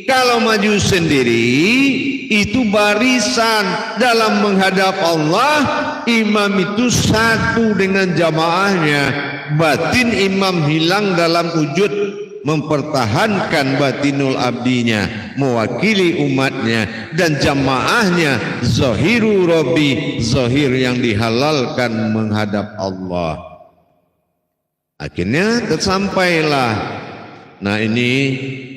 Kalau maju sendiri itu barisan dalam menghadap Allah, imam itu satu dengan jamaahnya. Batin imam hilang dalam wujud mempertahankan batinul abdinya, mewakili umatnya, dan jamaahnya zahiru rabbi, zahir yang dihalalkan menghadap Allah. Akhirnya tersampailah. Nah ini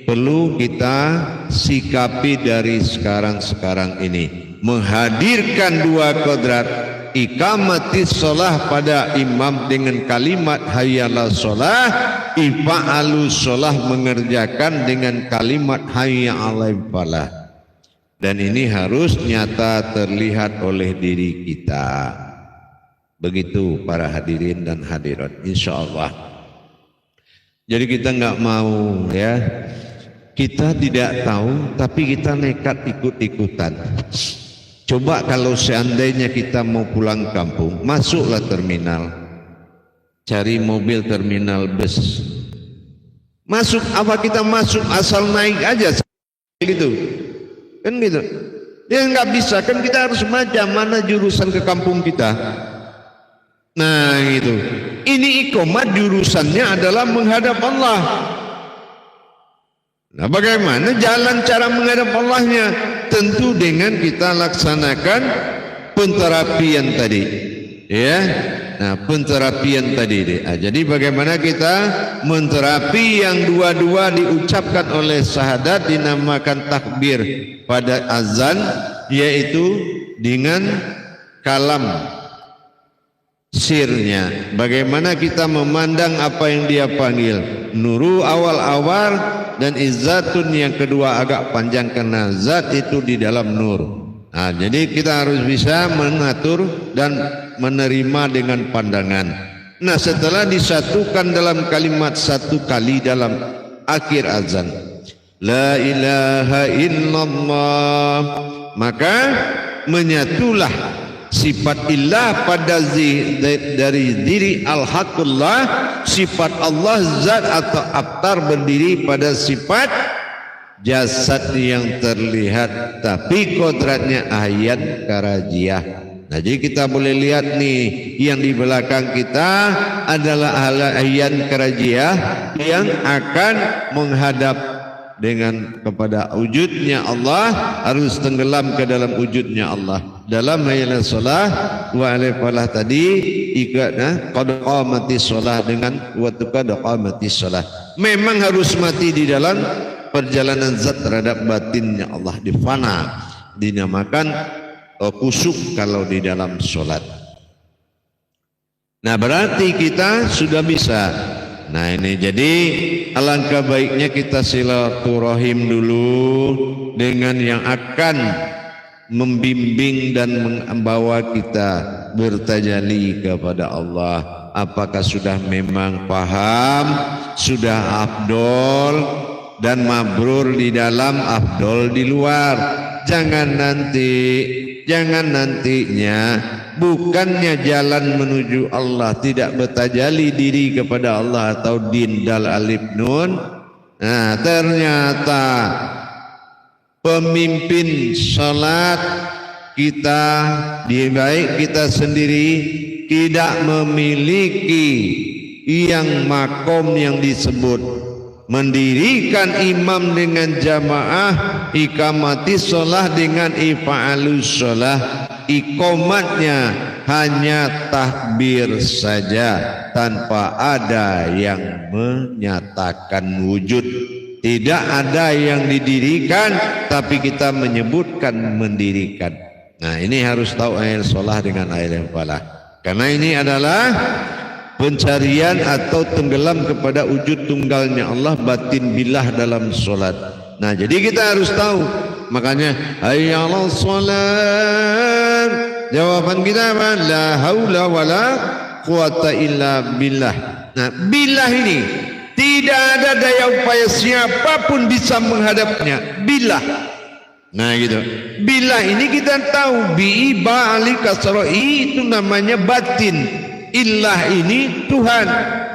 perlu kita sikapi dari sekarang ini, menghadirkan dua kodrat, ikamatis sholah pada imam dengan kalimat hayyalah sholah, ifa'alus sholah mengerjakan dengan kalimat hayya alal falah. Dan ini harus nyata terlihat oleh diri kita. Begitu para hadirin dan hadirat, insyaallah. Jadi kita nggak mau ya, kita tidak tahu tapi kita nekat ikut-ikutan. Coba kalau seandainya kita mau pulang kampung, masuklah terminal, cari mobil terminal bus, masuk apa kita masuk asal naik aja gitu, kan gitu. Dia nggak bisa, kan kita harus baca mana jurusan ke kampung kita. Nah gitu. Ini iqamat jurusannya adalah menghadap Allah. Nah bagaimana jalan cara menghadap Allahnya? Tentu dengan kita laksanakan penterapian tadi, ya. Nah penterapian tadi. Nah, jadi bagaimana kita menterapi yang dua-dua diucapkan oleh syahadat, dinamakan takbir pada azan, yaitu dengan kalam sirnya. Bagaimana kita memandang apa yang dia panggil, nuru awal-awal dan izzatun yang kedua agak panjang karena zat itu di dalam nur. Nah, jadi kita harus bisa mengatur dan menerima dengan pandangan. Nah setelah disatukan dalam kalimat satu kali dalam akhir azan, la ilaha illallah, maka menyatulah sifat ilah pada dari diri al-haqullah, sifat Allah zat atau abtar berdiri pada sifat jasad yang terlihat tapi kodratnya ayat karajiah. Nah jadi kita boleh lihat nih, yang di belakang kita adalah ayat karajiah yang akan menghadap dengan kepada wujudnya Allah, harus tenggelam ke dalam wujudnya Allah. Dalam hayyalah sholah wa alaihi falah tadi ikatnya qad qamatis sholah dengan wa qad qamatis sholah. Memang harus mati di dalam perjalanan zat terhadap batinnya Allah, di fana, dinamakan kusuk kalau di dalam sholat. Nah berarti kita sudah bisa. Nah ini jadi alangkah baiknya kita silaturahim dulu dengan yang akan membimbing dan membawa kita bertajalli kepada Allah. Apakah sudah memang paham, sudah afdol dan mabrur di dalam, afdol di luar. Jangan nantinya bukannya jalan menuju Allah tidak bertajalli diri kepada Allah atau din dal alif nun. Nah ternyata pemimpin salat kita, baik kita sendiri, tidak memiliki yang makom yang disebut mendirikan imam dengan jamaah, ikamatis sholah dengan ifa'alus sholah. Ikomatnya hanya takbir saja tanpa ada yang menyatakan wujud. Tidak ada yang didirikan tapi kita menyebutkan mendirikan. Nah ini harus tahu ayat sholah dengan ayat yang falah, karena ini adalah pencarian atau tenggelam kepada wujud tunggalnya Allah, batin billah dalam sholat. Nah jadi kita harus tahu Makanya hayya 'alas shalah. Jawaban kita apa? La haula wala quwata illa billah. Nah, billah ini tidak ada daya upaya siapapun bisa menghadapnya. Billah. Nah gitu. Billah ini kita tahu bi ba'ali kasra'i itu namanya batin. Illah ini Tuhan.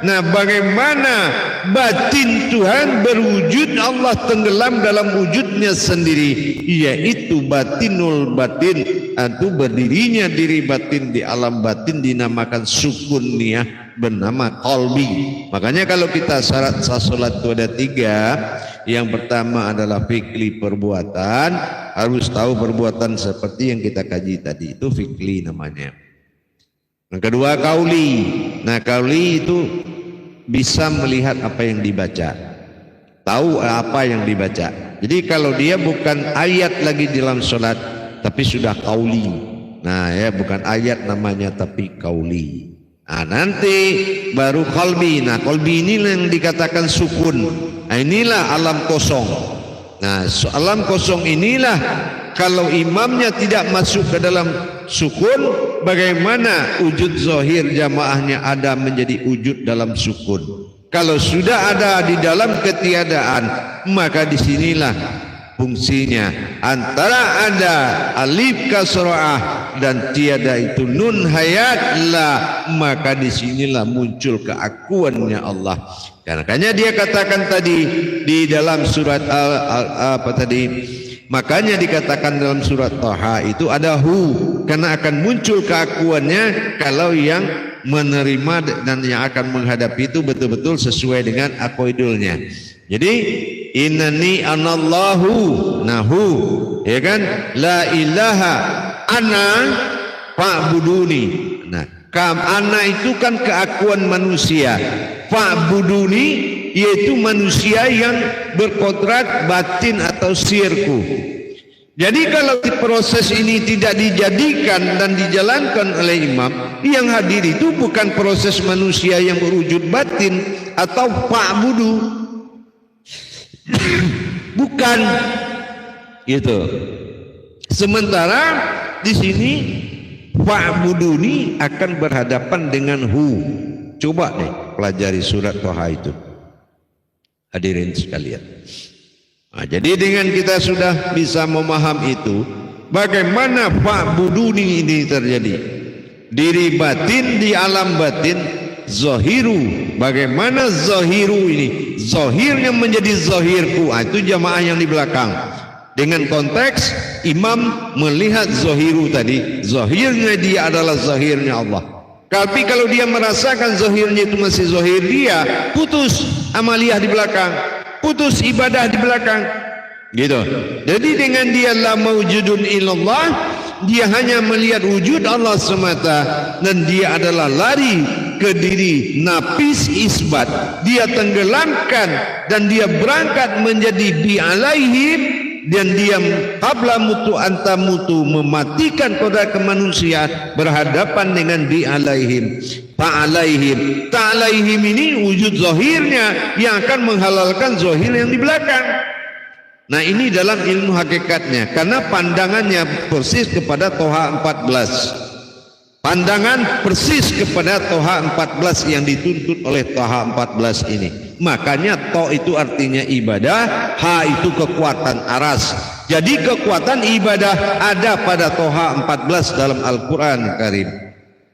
Nah, bagaimana batin Tuhan berwujud, Allah tenggelam dalam wujudnya sendiri, yaitu batinul batin, itu berdirinya diri batin di alam batin dinamakan sukuniyah bernama qalbi. Makanya kalau kita syarat salat itu ada 3. Yang pertama adalah fikli perbuatan, harus tahu perbuatan seperti yang kita kaji tadi, itu fikli namanya. Yang kedua kauli. Nah, kauli itu bisa melihat apa yang dibaca, tahu apa yang dibaca. Jadi kalau dia bukan ayat lagi dalam sholat, tapi sudah kauli. Nah ya, bukan ayat namanya tapi kauli. Nah nanti baru qalbi. Nah qalbi ini yang dikatakan sukun. Nah inilah alam kosong. Nah alam kosong inilah kalau imamnya tidak masuk ke dalam sukun, bagaimana wujud zahir jamaahnya ada menjadi wujud dalam sukun? Kalau sudah ada di dalam ketiadaan, maka disinilah fungsinya. Antara ada alif kasrah dan tiada itu nun hayat lah, maka disinilah muncul keakuannya Allah. Karena dia katakan tadi di dalam surat makanya dikatakan dalam surat Thaha itu ada hu, karena akan muncul keakuannya kalau yang menerima dan yang akan menghadapi itu betul-betul sesuai dengan aqidulnya. Jadi innani anallahu, nahu, ya kan, la ilaha ana fa'buduni. Nah, ana itu kan keakuan manusia, fa'buduni yaitu manusia yang berkodrat batin atau sirku. Jadi kalau proses ini tidak dijadikan dan dijalankan oleh imam, yang hadir itu bukan proses manusia yang berwujud batin atau fa'budu, bukan gitu. Sementara di sini fa'buduni akan berhadapan dengan hu. Coba deh pelajari surat Thaha itu, hadirin sekalian. Nah, jadi dengan kita sudah bisa memaham itu, bagaimana fa'buduni ini terjadi. Diri batin di alam batin, zahiru. Bagaimana zahiru ini? Zahirnya menjadi zahirku. Itu jamaah yang di belakang. Dengan konteks imam melihat zahiru tadi, zahirnya dia adalah zahirnya Allah. Tapi kalau dia merasakan zahirnya itu masih zahir dia, putus amaliyah di belakang, putus ibadah di belakang, gitu. Jadi dengan dia la maujudun illallah, dia hanya melihat wujud Allah semata, dan dia adalah lari ke diri nafis isbat. Dia tenggelamkan dan dia berangkat menjadi bi alaihim, dan dia qabla mutu anta mutu, mematikan kodrat kemanusiaan berhadapan dengan bi alaihim. Ta'alaihim, ta'alaihim ini wujud zahirnya yang akan menghalalkan zahir yang di belakang. Nah ini dalam ilmu hakikatnya, karena pandangannya persis kepada Thaha 14. Pandangan persis kepada Thaha 14 yang dituntut oleh Thaha 14 ini. Makanya to itu artinya ibadah, ha itu kekuatan aras. Jadi kekuatan ibadah ada pada Thaha 14 dalam Al-Quran Karim,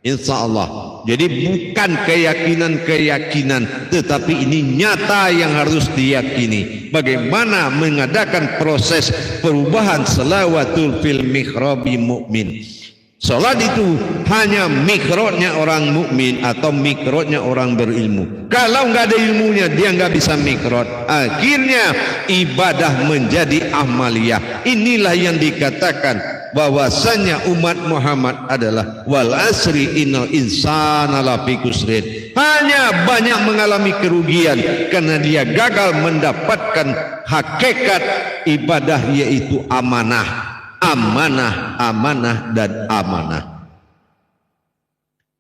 insya Allah. Jadi bukan keyakinan-keyakinan, tetapi ini nyata yang harus diyakini. Bagaimana mengadakan proses perubahan salawatul fil mikhrabi mu'min. Salat itu hanya mikrotnya orang mukmin atau mikrotnya orang berilmu. Kalau nggak ada ilmunya, dia nggak bisa mikrot. Akhirnya ibadah menjadi amaliyah. Inilah yang dikatakan bahwasanya umat Muhammad adalah wal asri innal insana lafi khusrin. Hanya banyak mengalami kerugian karena dia gagal mendapatkan hakikat ibadah, yaitu amanah. Amanah, amanah, dan amanah.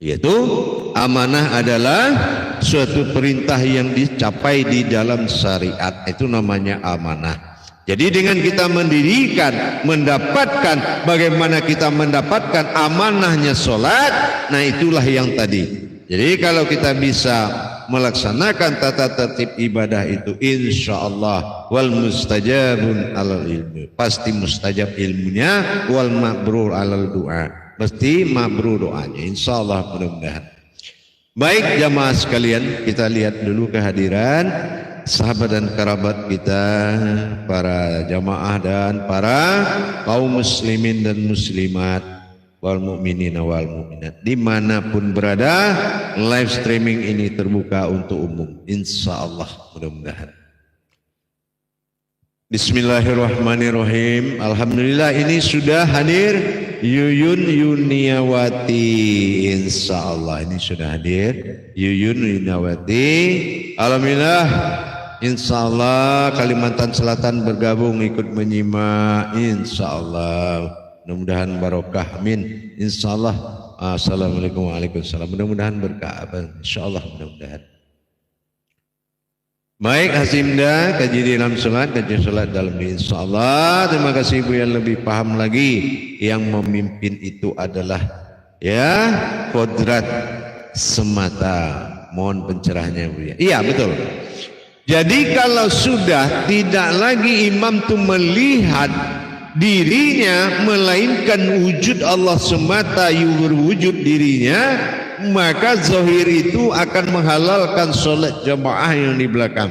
Yaitu amanah adalah suatu perintah yang dicapai di dalam syariat, itu namanya amanah. Jadi dengan kita mendirikan, mendapatkan, bagaimana kita mendapatkan amanahnya sholat, nah itulah yang tadi. Jadi kalau kita bisa melaksanakan tata tertib ibadah itu, insya Allah wal mustajabun alal ilmu, pasti mustajab ilmunya, wal mabrur alal doa, pasti mabrur doanya, insya Allah mudah-mudahan. Baik jamaah sekalian, kita lihat dulu kehadiran sahabat dan kerabat kita, para jamaah dan para kaum muslimin dan muslimat, wal mu'minin wal mu'minat, dimanapun berada. Live streaming ini terbuka untuk umum, insya Allah mudah-mudahan. Bismillahirrahmanirrahim. Alhamdulillah ini sudah hadir Yuyun Yuniawati, insya Allah ini sudah hadir Yuyun Yuniawati. Alhamdulillah, insya Allah Kalimantan Selatan bergabung ikut menyimak, insya Allah mudah-mudahan barokah, amin, insya Allah. Assalamualaikum waalaikumsalam, mudah-mudahan berkah, insya Allah mudah-mudahan. Baik Hasimda, kaji di dalam sholat, kaji sholat dalam diri, insya Allah. Terima kasih Ibu yang lebih paham lagi. Yang memimpin itu adalah ya kodrat semata. Mohon pencerahannya Bu ya. Iya betul. Jadi kalau sudah tidak lagi imam itu melihat dirinya, melainkan wujud Allah semata yang berwujud dirinya, maka zahir itu akan menghalalkan sholat jamaah yang di belakang.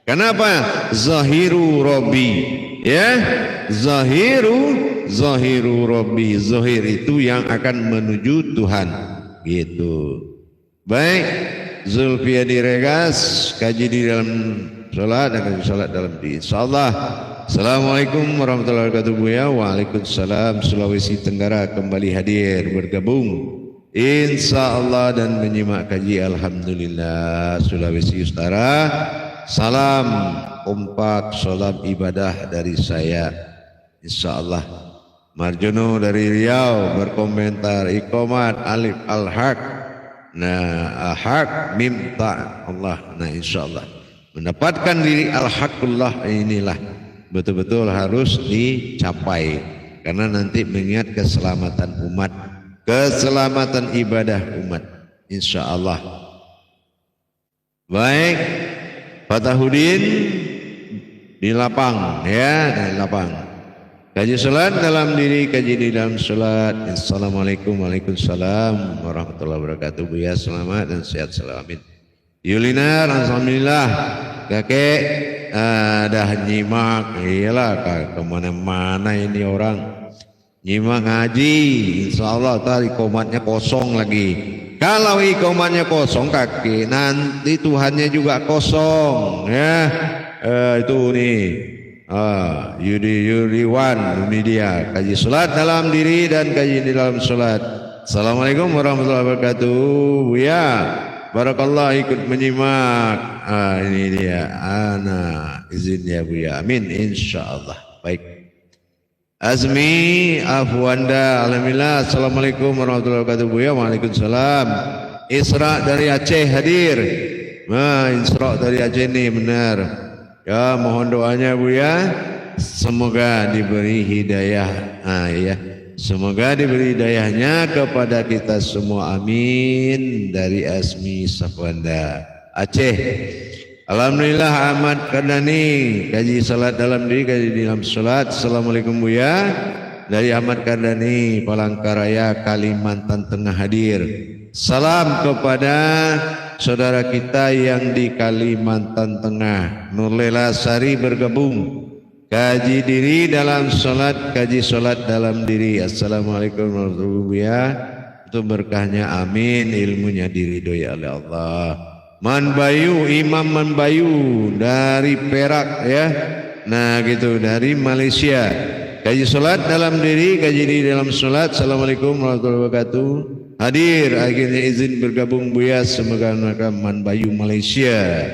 Kenapa? Zahiru Rabbi, ya, zahiru Rabbi, zahir itu yang akan menuju Tuhan, gitu. Baik, Zulfiya diregas, kaji di dalam sholat dan kaji sholat dalam diri, insyaallah. Assalamualaikum warahmatullahi wabarakatuh Buya. Waalaikumsalam. Sulawesi Tenggara kembali hadir bergabung, insya Allah, dan menyimak kaji. Alhamdulillah. Sulawesi Utara, salam kompak, salam ibadah dari saya, insya Allah. Marjono dari Riau berkomentar, Iqomat alif al-haq, nah haq mim ta Allah, nah insya Allah mendapatkan diri al-haqullah inilah betul-betul harus dicapai, karena nanti mengingat keselamatan umat, keselamatan ibadah umat, insya Allah. Baik, Fatahudin di lapang, ya, di lapang. Kaji sholat dalam diri, kaji di dalam sholat. Assalamualaikum waalaikumsalam warahmatullahi wabarakatuh. Buya selamat dan sehat selalu, amin. Yulinar, alhamdulillah. Kakek dah nyimak, iyalah kemana-mana ini orang nyimak ngaji, insya Allah tadi komatnya kosong lagi. Kalau ikomatnya kosong kakek, nanti Tuhannya juga kosong, ya. Itu nih, Yudiwan, ini dia kaji sholat dalam diri dan kaji di dalam sholat. Assalamualaikum warahmatullahi wabarakatuh. Ya, barakallah ikut menyimak. Ini dia, ana izin ya Bu ya, amin, insya Allah. Baik, Azmi Afwanda, alhamdulillah. Assalamualaikum warahmatullahi wabarakatuh Bu ya. Waalaikumsalam. Isra dari Aceh hadir. Nah, Isra dari Aceh ini benar. Ya, mohon doanya Bu ya. Semoga diberi hidayah. Ya. Semoga diberi hidayahnya kepada kita semua, amin. Dari Azmi Afwanda Aceh. Alhamdulillah. Ahmad Kardani kaji salat dalam diri, kaji di dalam salat. Assalamualaikum Bu ya. Dari Ahmad Kardani Palangkaraya Kalimantan Tengah hadir. Salam kepada saudara kita yang di Kalimantan Tengah. Nurlela Sari bergabung kaji diri dalam salat, kaji salat dalam diri. Assalamualaikum warahmatullahi wabarakatuh. Itu berkahnya, amin. Ilmunya diridhoi oleh Allah. Manbayu, Imam Manbayu dari Perak ya. Nah gitu, dari Malaysia. Kaji sholat dalam diri, kaji di dalam sholat. Assalamualaikum warahmatullahi wabarakatuh. Hadir, akhirnya izin bergabung Buya. Semoga Manbayu Malaysia.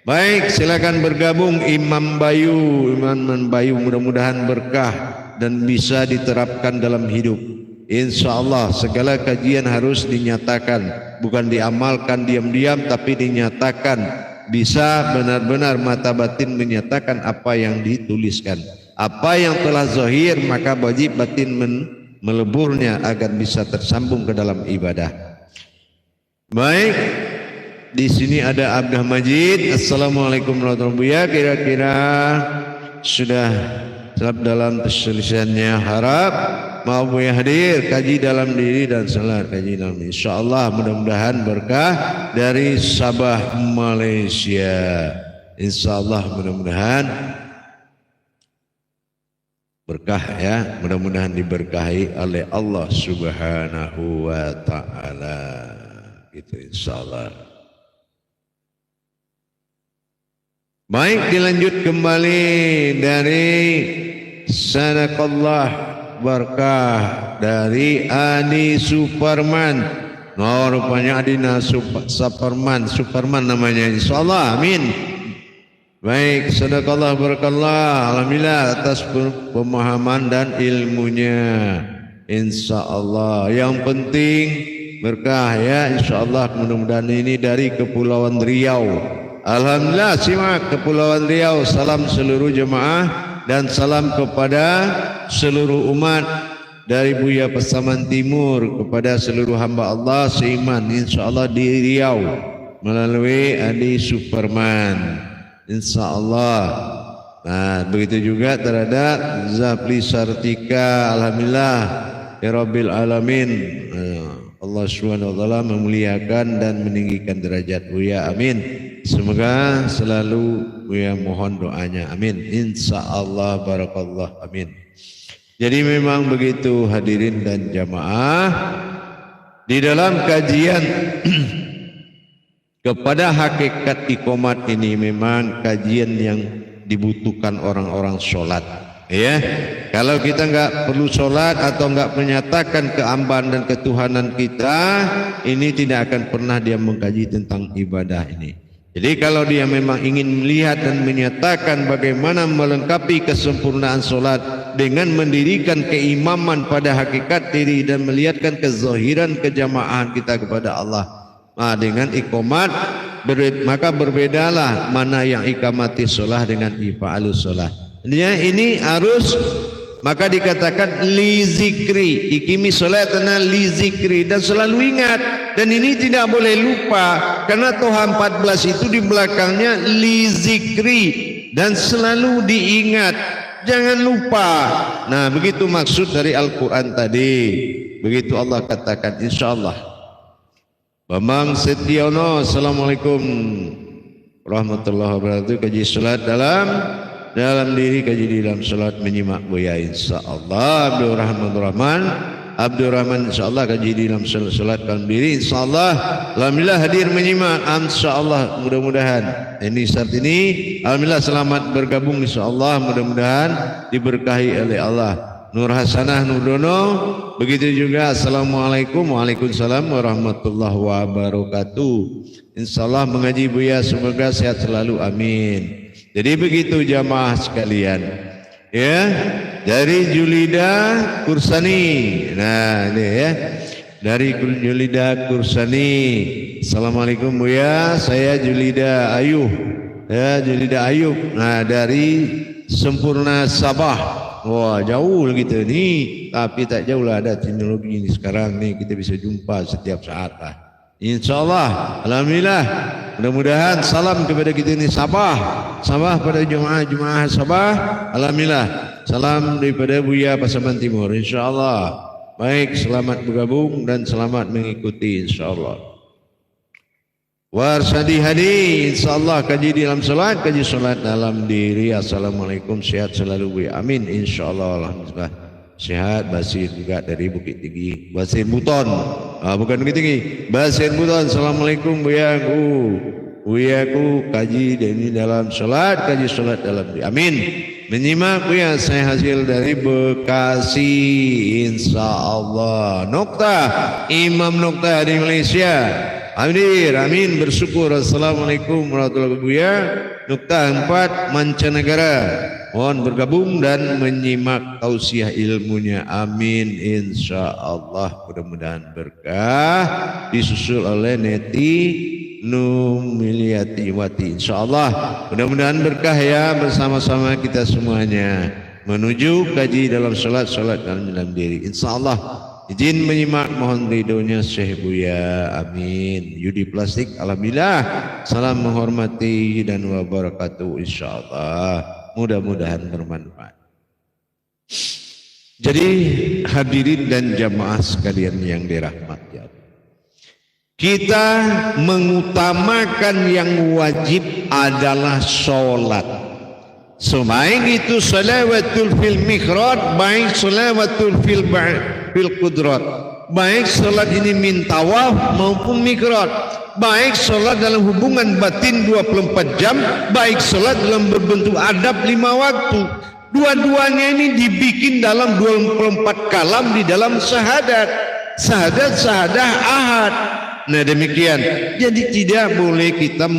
Baik, silakan bergabung Imam Bayu, Imam Manbayu. Mudah-mudahan berkah dan bisa diterapkan dalam hidup. Insya Allah segala kajian harus dinyatakan, bukan diamalkan diam-diam, tapi dinyatakan bisa benar-benar mata batin menyatakan apa yang dituliskan. Apa yang telah zahir maka wajib batin meleburnya agar bisa tersambung ke dalam ibadah. Baik, di sini ada Abdah Majid. Assalamualaikum warahmatullahi wabarakatuh. Kira-kira sudah dalam perselisihannya, harap mau Buya hadir kaji dalam diri dan salat kaji dalam diri. Insyaallah mudah-mudahan berkah dari Sabah Malaysia. Insyaallah mudah-mudahan berkah ya, mudah-mudahan diberkahi oleh Allah Subhanahu wa taala. Gitu insyaallah. Baik, dilanjut kembali dari Sadaqallah berkah dari Adi Superman. Oh, rupanya Adina Superman namanya, insyaallah, amin. Baik, sadaqallah barakallah, alhamdulillah atas pemahaman dan ilmunya, insyaallah. Yang penting berkah ya, insyaallah. Mudah-mudahan ini dari Kepulauan Riau. Alhamdulillah, simak Kepulauan Riau. Salam seluruh jemaah dan salam kepada seluruh umat dari Buya Pasaman Timur kepada seluruh hamba Allah seiman, insyaallah di Riau melalui Adi Superman, insyaallah. Nah, begitu juga terhadap Zapli Sartika, alhamdulillah ya Rabbil Alamin. Allah Subhanahu wa taala memuliakan dan meninggikan derajat Buya, amin. Semoga selalu Buya mohon doanya, amin. Insyaallah barakallah, amin. Jadi memang begitu hadirin dan jamaah, di dalam kajian kepada hakikat iqamat ini memang kajian yang dibutuhkan orang-orang sholat. Ya, kalau kita nggak perlu sholat atau nggak menyatakan keambahan dan ketuhanan kita, ini tidak akan pernah dia mengkaji tentang ibadah ini. Jadi kalau dia memang ingin melihat dan menyatakan bagaimana melengkapi kesempurnaan sholat dengan mendirikan keimaman pada hakikat diri dan melihatkan kezahiran kejamaah kita kepada Allah, nah, dengan iqamat, maka berbedalah mana yang iqamati sholat dengan ifa'alus sholat. Ini harus, maka dikatakan li zikri, ikimi salatana li zikri, dan selalu ingat. Dan ini tidak boleh lupa, karena Toha 14 itu di belakangnya li zikri, dan selalu diingat, jangan lupa. Nah, begitu maksud dari Al-Quran tadi. Begitu Allah katakan, insyaallah. Bambang Setiono, assalamualaikum warahmatullahi wabarakatuh. Kaji salat dalam diri, kaji di dalam salat menyimak Buya, insyaallah. Abdurrahman insyaallah kaji di dalam salat dalam diri, insyaallah. Alhamdulillah hadir menyimak, insyaallah. Mudah-mudahan ini saat ini alhamdulillah selamat bergabung, insyaallah. Mudah-mudahan diberkahi oleh Allah. Nur Hasanah Nurdono, begitu juga assalamualaikum, waalaikumsalam warahmatullahi wabarakatuh. Insyaallah mengaji Buya, semoga sehat selalu, amin. Jadi begitu jamaah sekalian, ya, dari Julida Kursani. Nah, ini ya, dari Julida Kursani. Assalamualaikum Buya, saya Julida Ayub. Ya, Julida Ayub. Nah, dari Sempurna Sabah. Wah, jauh gitu nih, tapi tak jauh lah, ada teknologi ini sekarang nih, kita bisa jumpa setiap saat lah. Insyaallah, alhamdulillah. Mudah-mudahan salam kepada kita ini Sabah pada jemaah Sabah. Alhamdulillah, salam daripada Buya Pasaman Timur, insyaallah. Baik, selamat bergabung dan selamat mengikuti, insyaallah. Warsadi hadi, insyaallah kaji di dalam salat, kaji salat dalam diri. Assalamualaikum, sehat selalu Buya, amin, insyaallah. Alhamdulillah sehat. Basir juga dari Bukit Tinggi, Basir Buton, bukan Bukit Tinggi, Basir Buton. Assalamualaikum Buyaku kaji ini dalam salat, kaji salat dalam diri, amin. Menyimak Buya, saya hasil dari Bekasi, insyaallah. Nokta, Imam Nokta di Malaysia hadir, amin, bersyukur. Assalamualaikum warahmatullahi wabarakatuh. Buya Nokta 4 mancanegara, mohon bergabung dan menyimak tausiah ilmunya, amin, insyaallah. Mudah-mudahan berkah. Disusul oleh Neti Numiliyati Wati. InsyaAllah mudah-mudahan berkah ya bersama-sama kita semuanya menuju kaji dalam salat dalam diri. InsyaAllah izin menyimak, mohon ridhonya Syekh Buya. Amin. Yudi Plastik, alhamdulillah. Salam menghormati dan wabarakatuh. InsyaAllah mudah-mudahan bermanfaat. Jadi hadirin dan jamaah sekalian yang dirahmati Allah, kita mengutamakan yang wajib adalah sholat. Selain itu salawatul fil mihrad, baik salawatul fil qudrat, baik salat ini min tawaf maupun mihrad, baik salat dalam hubungan batin 24 jam, baik salat dalam berbentuk adab 5 waktu. Dua-duanya ini dibikin dalam 24 kalam di dalam syahadat. Syahadah ahad. Nah demikian. Jadi tidak boleh kita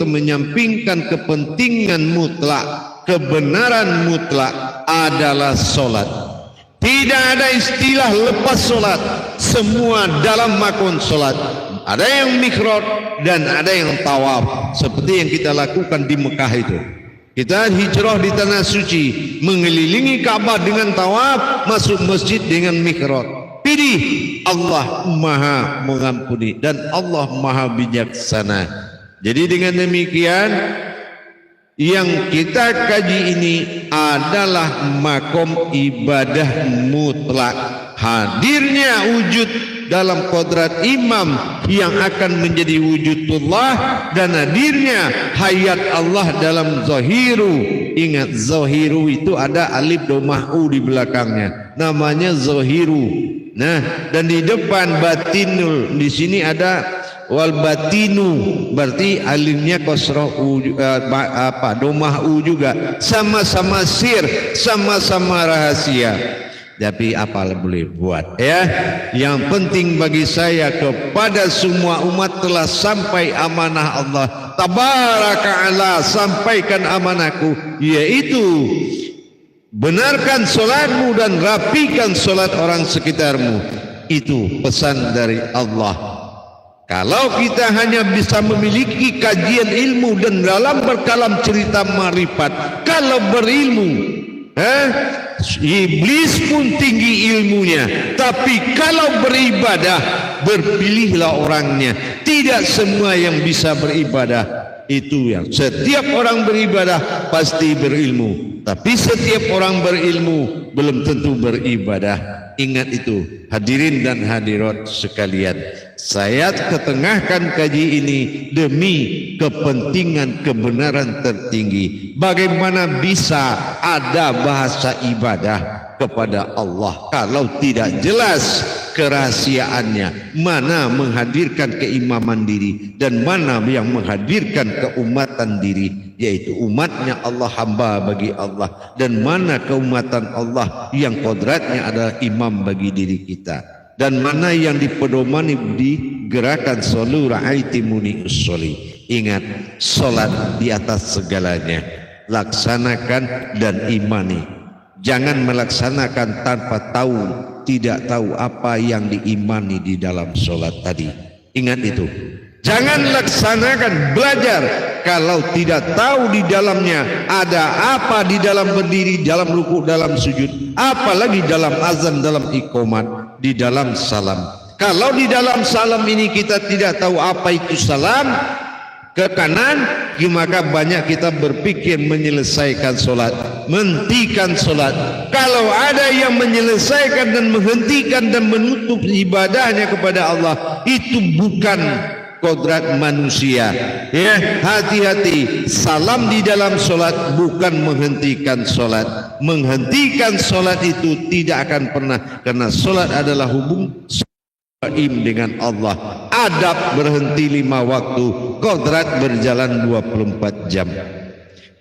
menyampingkan kepentingan mutlak, kebenaran mutlak adalah solat. Tidak ada istilah lepas solat. Semua dalam makon solat. Ada yang mihrad dan ada yang tawaf. Seperti yang kita lakukan di Mekah itu. Kita hijrah di tanah suci, mengelilingi Ka'bah dengan tawaf, masuk masjid dengan mihrad. Pilih, Allah Maha mengampuni dan Allah Maha bijaksana. Jadi dengan demikian yang kita kaji ini adalah makom ibadah mutlak. Hadirnya wujud dalam kodrat imam yang akan menjadi wujudullah dan hadirnya hayat Allah dalam zahiru. Ingat, zahiru itu ada alif domah u di belakangnya, namanya zahiru. Nah, dan di depan batinul, di sini ada wal batinu, berarti alifnya kasrah u, domah u juga, sama-sama sir, sama-sama rahasia. Tapi apa boleh buat ya. Yang penting bagi saya kepada semua umat telah sampai amanah Allah tabaraka'ala, sampaikan amanahku, yaitu benarkan solatmu dan rapikan solat orang sekitarmu. Itu pesan dari Allah. Kalau kita hanya bisa memiliki kajian ilmu dan dalam berkalam cerita marifat, kalau berilmu iblis pun tinggi ilmunya, tapi kalau beribadah berpilihlah orangnya. Tidak semua yang bisa beribadah itu yang setiap orang beribadah pasti berilmu, tapi setiap orang berilmu belum tentu beribadah. Ingat itu hadirin dan hadirat sekalian. Saya ketengahkan kaji ini demi kepentingan kebenaran tertinggi. Bagaimana bisa ada bahasa ibadah kepada Allah kalau tidak jelas kerahasiaannya, mana menghadirkan keimaman diri dan mana yang menghadirkan keumatan diri, yaitu umatnya Allah, hamba bagi Allah, dan mana keumatan Allah yang kodratnya adalah imam bagi diri kita, dan mana yang dipedomani di gerakan solu ra'aitimuni ussoli. Ingat, solat di atas segalanya, laksanakan dan imani. Jangan melaksanakan tanpa tahu, tidak tahu apa yang diimani di dalam solat tadi. Ingat itu. Jangan laksanakan, belajar kalau tidak tahu di dalamnya ada apa, di dalam berdiri, dalam ruku, dalam sujud, apalagi dalam azan, dalam iqamat, di dalam salam. Kalau di dalam salam ini kita tidak tahu apa itu salam ke kanan, maka banyak kita berpikir menyelesaikan solat, menghentikan solat. Kalau ada yang menyelesaikan dan menghentikan dan menutup ibadahnya kepada Allah, itu bukan kodrat manusia. Ya, hati-hati. Salam di dalam solat bukan menghentikan solat. Menghentikan solat itu tidak akan pernah, karena solat adalah hubung dengan Allah. Adab berhenti 5 waktu, kodrat berjalan 24 jam.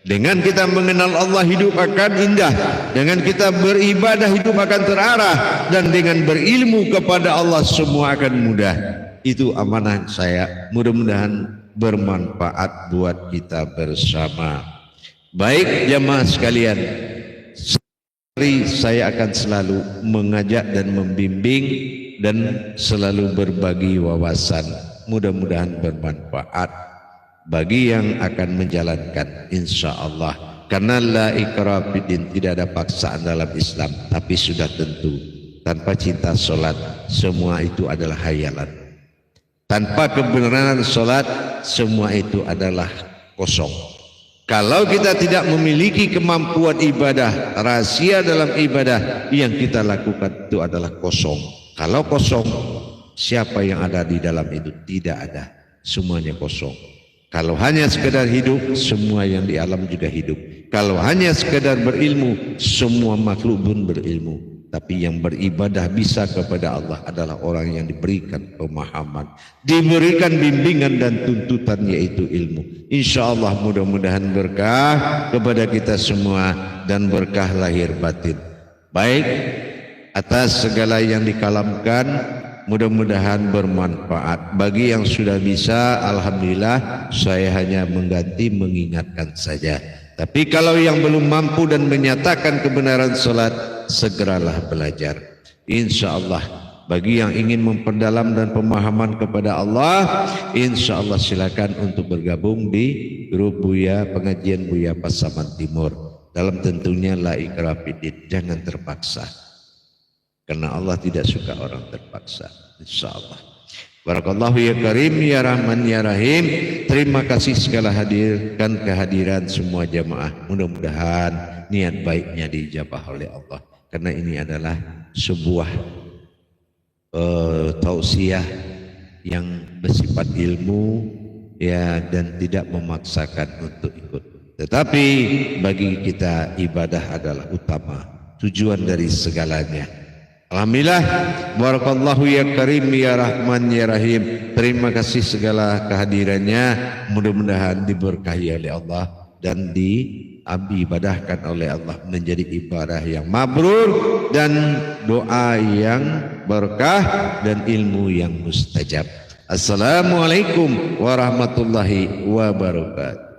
Dengan kita mengenal Allah, hidup akan indah. Dengan kita beribadah, hidup akan terarah. Dan dengan berilmu kepada Allah, semua akan mudah. Itu amanah saya. Mudah-mudahan bermanfaat buat kita bersama. Baik jamaah sekalian, saya akan selalu mengajak dan membimbing dan selalu berbagi wawasan. Mudah-mudahan bermanfaat bagi yang akan menjalankan, insya Allah. Karena la ikraha fiddin, tidak ada paksaan dalam Islam, tapi sudah tentu tanpa cinta solat semua itu adalah hayalan. Tanpa kebenaran solat semua itu adalah kosong. Kalau kita tidak memiliki kemampuan ibadah, rahasia dalam ibadah yang kita lakukan itu adalah kosong. Kalau kosong, siapa yang ada di dalam itu? Tidak ada, semuanya kosong. Kalau hanya sekedar hidup, semua yang di alam juga hidup. Kalau hanya sekedar berilmu, semua makhluk pun berilmu. Tapi yang beribadah bisa kepada Allah adalah orang yang diberikan pemahaman, diberikan bimbingan dan tuntutan, yaitu ilmu. Insya Allah mudah-mudahan berkah kepada kita semua dan berkah lahir batin. Baik, atas segala yang dikalamkan, mudah-mudahan bermanfaat. Bagi yang sudah bisa, alhamdulillah, saya hanya mengganti mengingatkan saja. Tapi kalau yang belum mampu dan menyatakan kebenaran salat, segeralah belajar. Insya Allah bagi yang ingin memperdalam dan pemahaman kepada Allah, insya Allah silakan untuk bergabung di grup Buya pengajian Buya Pasaman Timur. Dalam tentunya la ikraha fiddin, jangan terpaksa. Karena Allah tidak suka orang terpaksa. Insya Allah. Barakallahu ya Karim ya Rahman ya Rahim. Terima kasih segala hadirkan kehadiran semua jamaah. Mudah-mudahan niat baiknya dijabah oleh Allah. Karena ini adalah sebuah tausiah yang bersifat ilmu ya, dan tidak memaksakan untuk ikut. Tetapi bagi kita ibadah adalah utama, tujuan dari segalanya. Alhamdulillah, barakallahu ya Karim ya Rahman ya Rahim. Terima kasih segala kehadirannya. Mudah-mudahan diberkahi oleh Allah dan diibadahkan oleh Allah menjadi ibadah yang mabrur dan doa yang berkah dan ilmu yang mustajab. Assalamualaikum warahmatullahi wabarakatuh.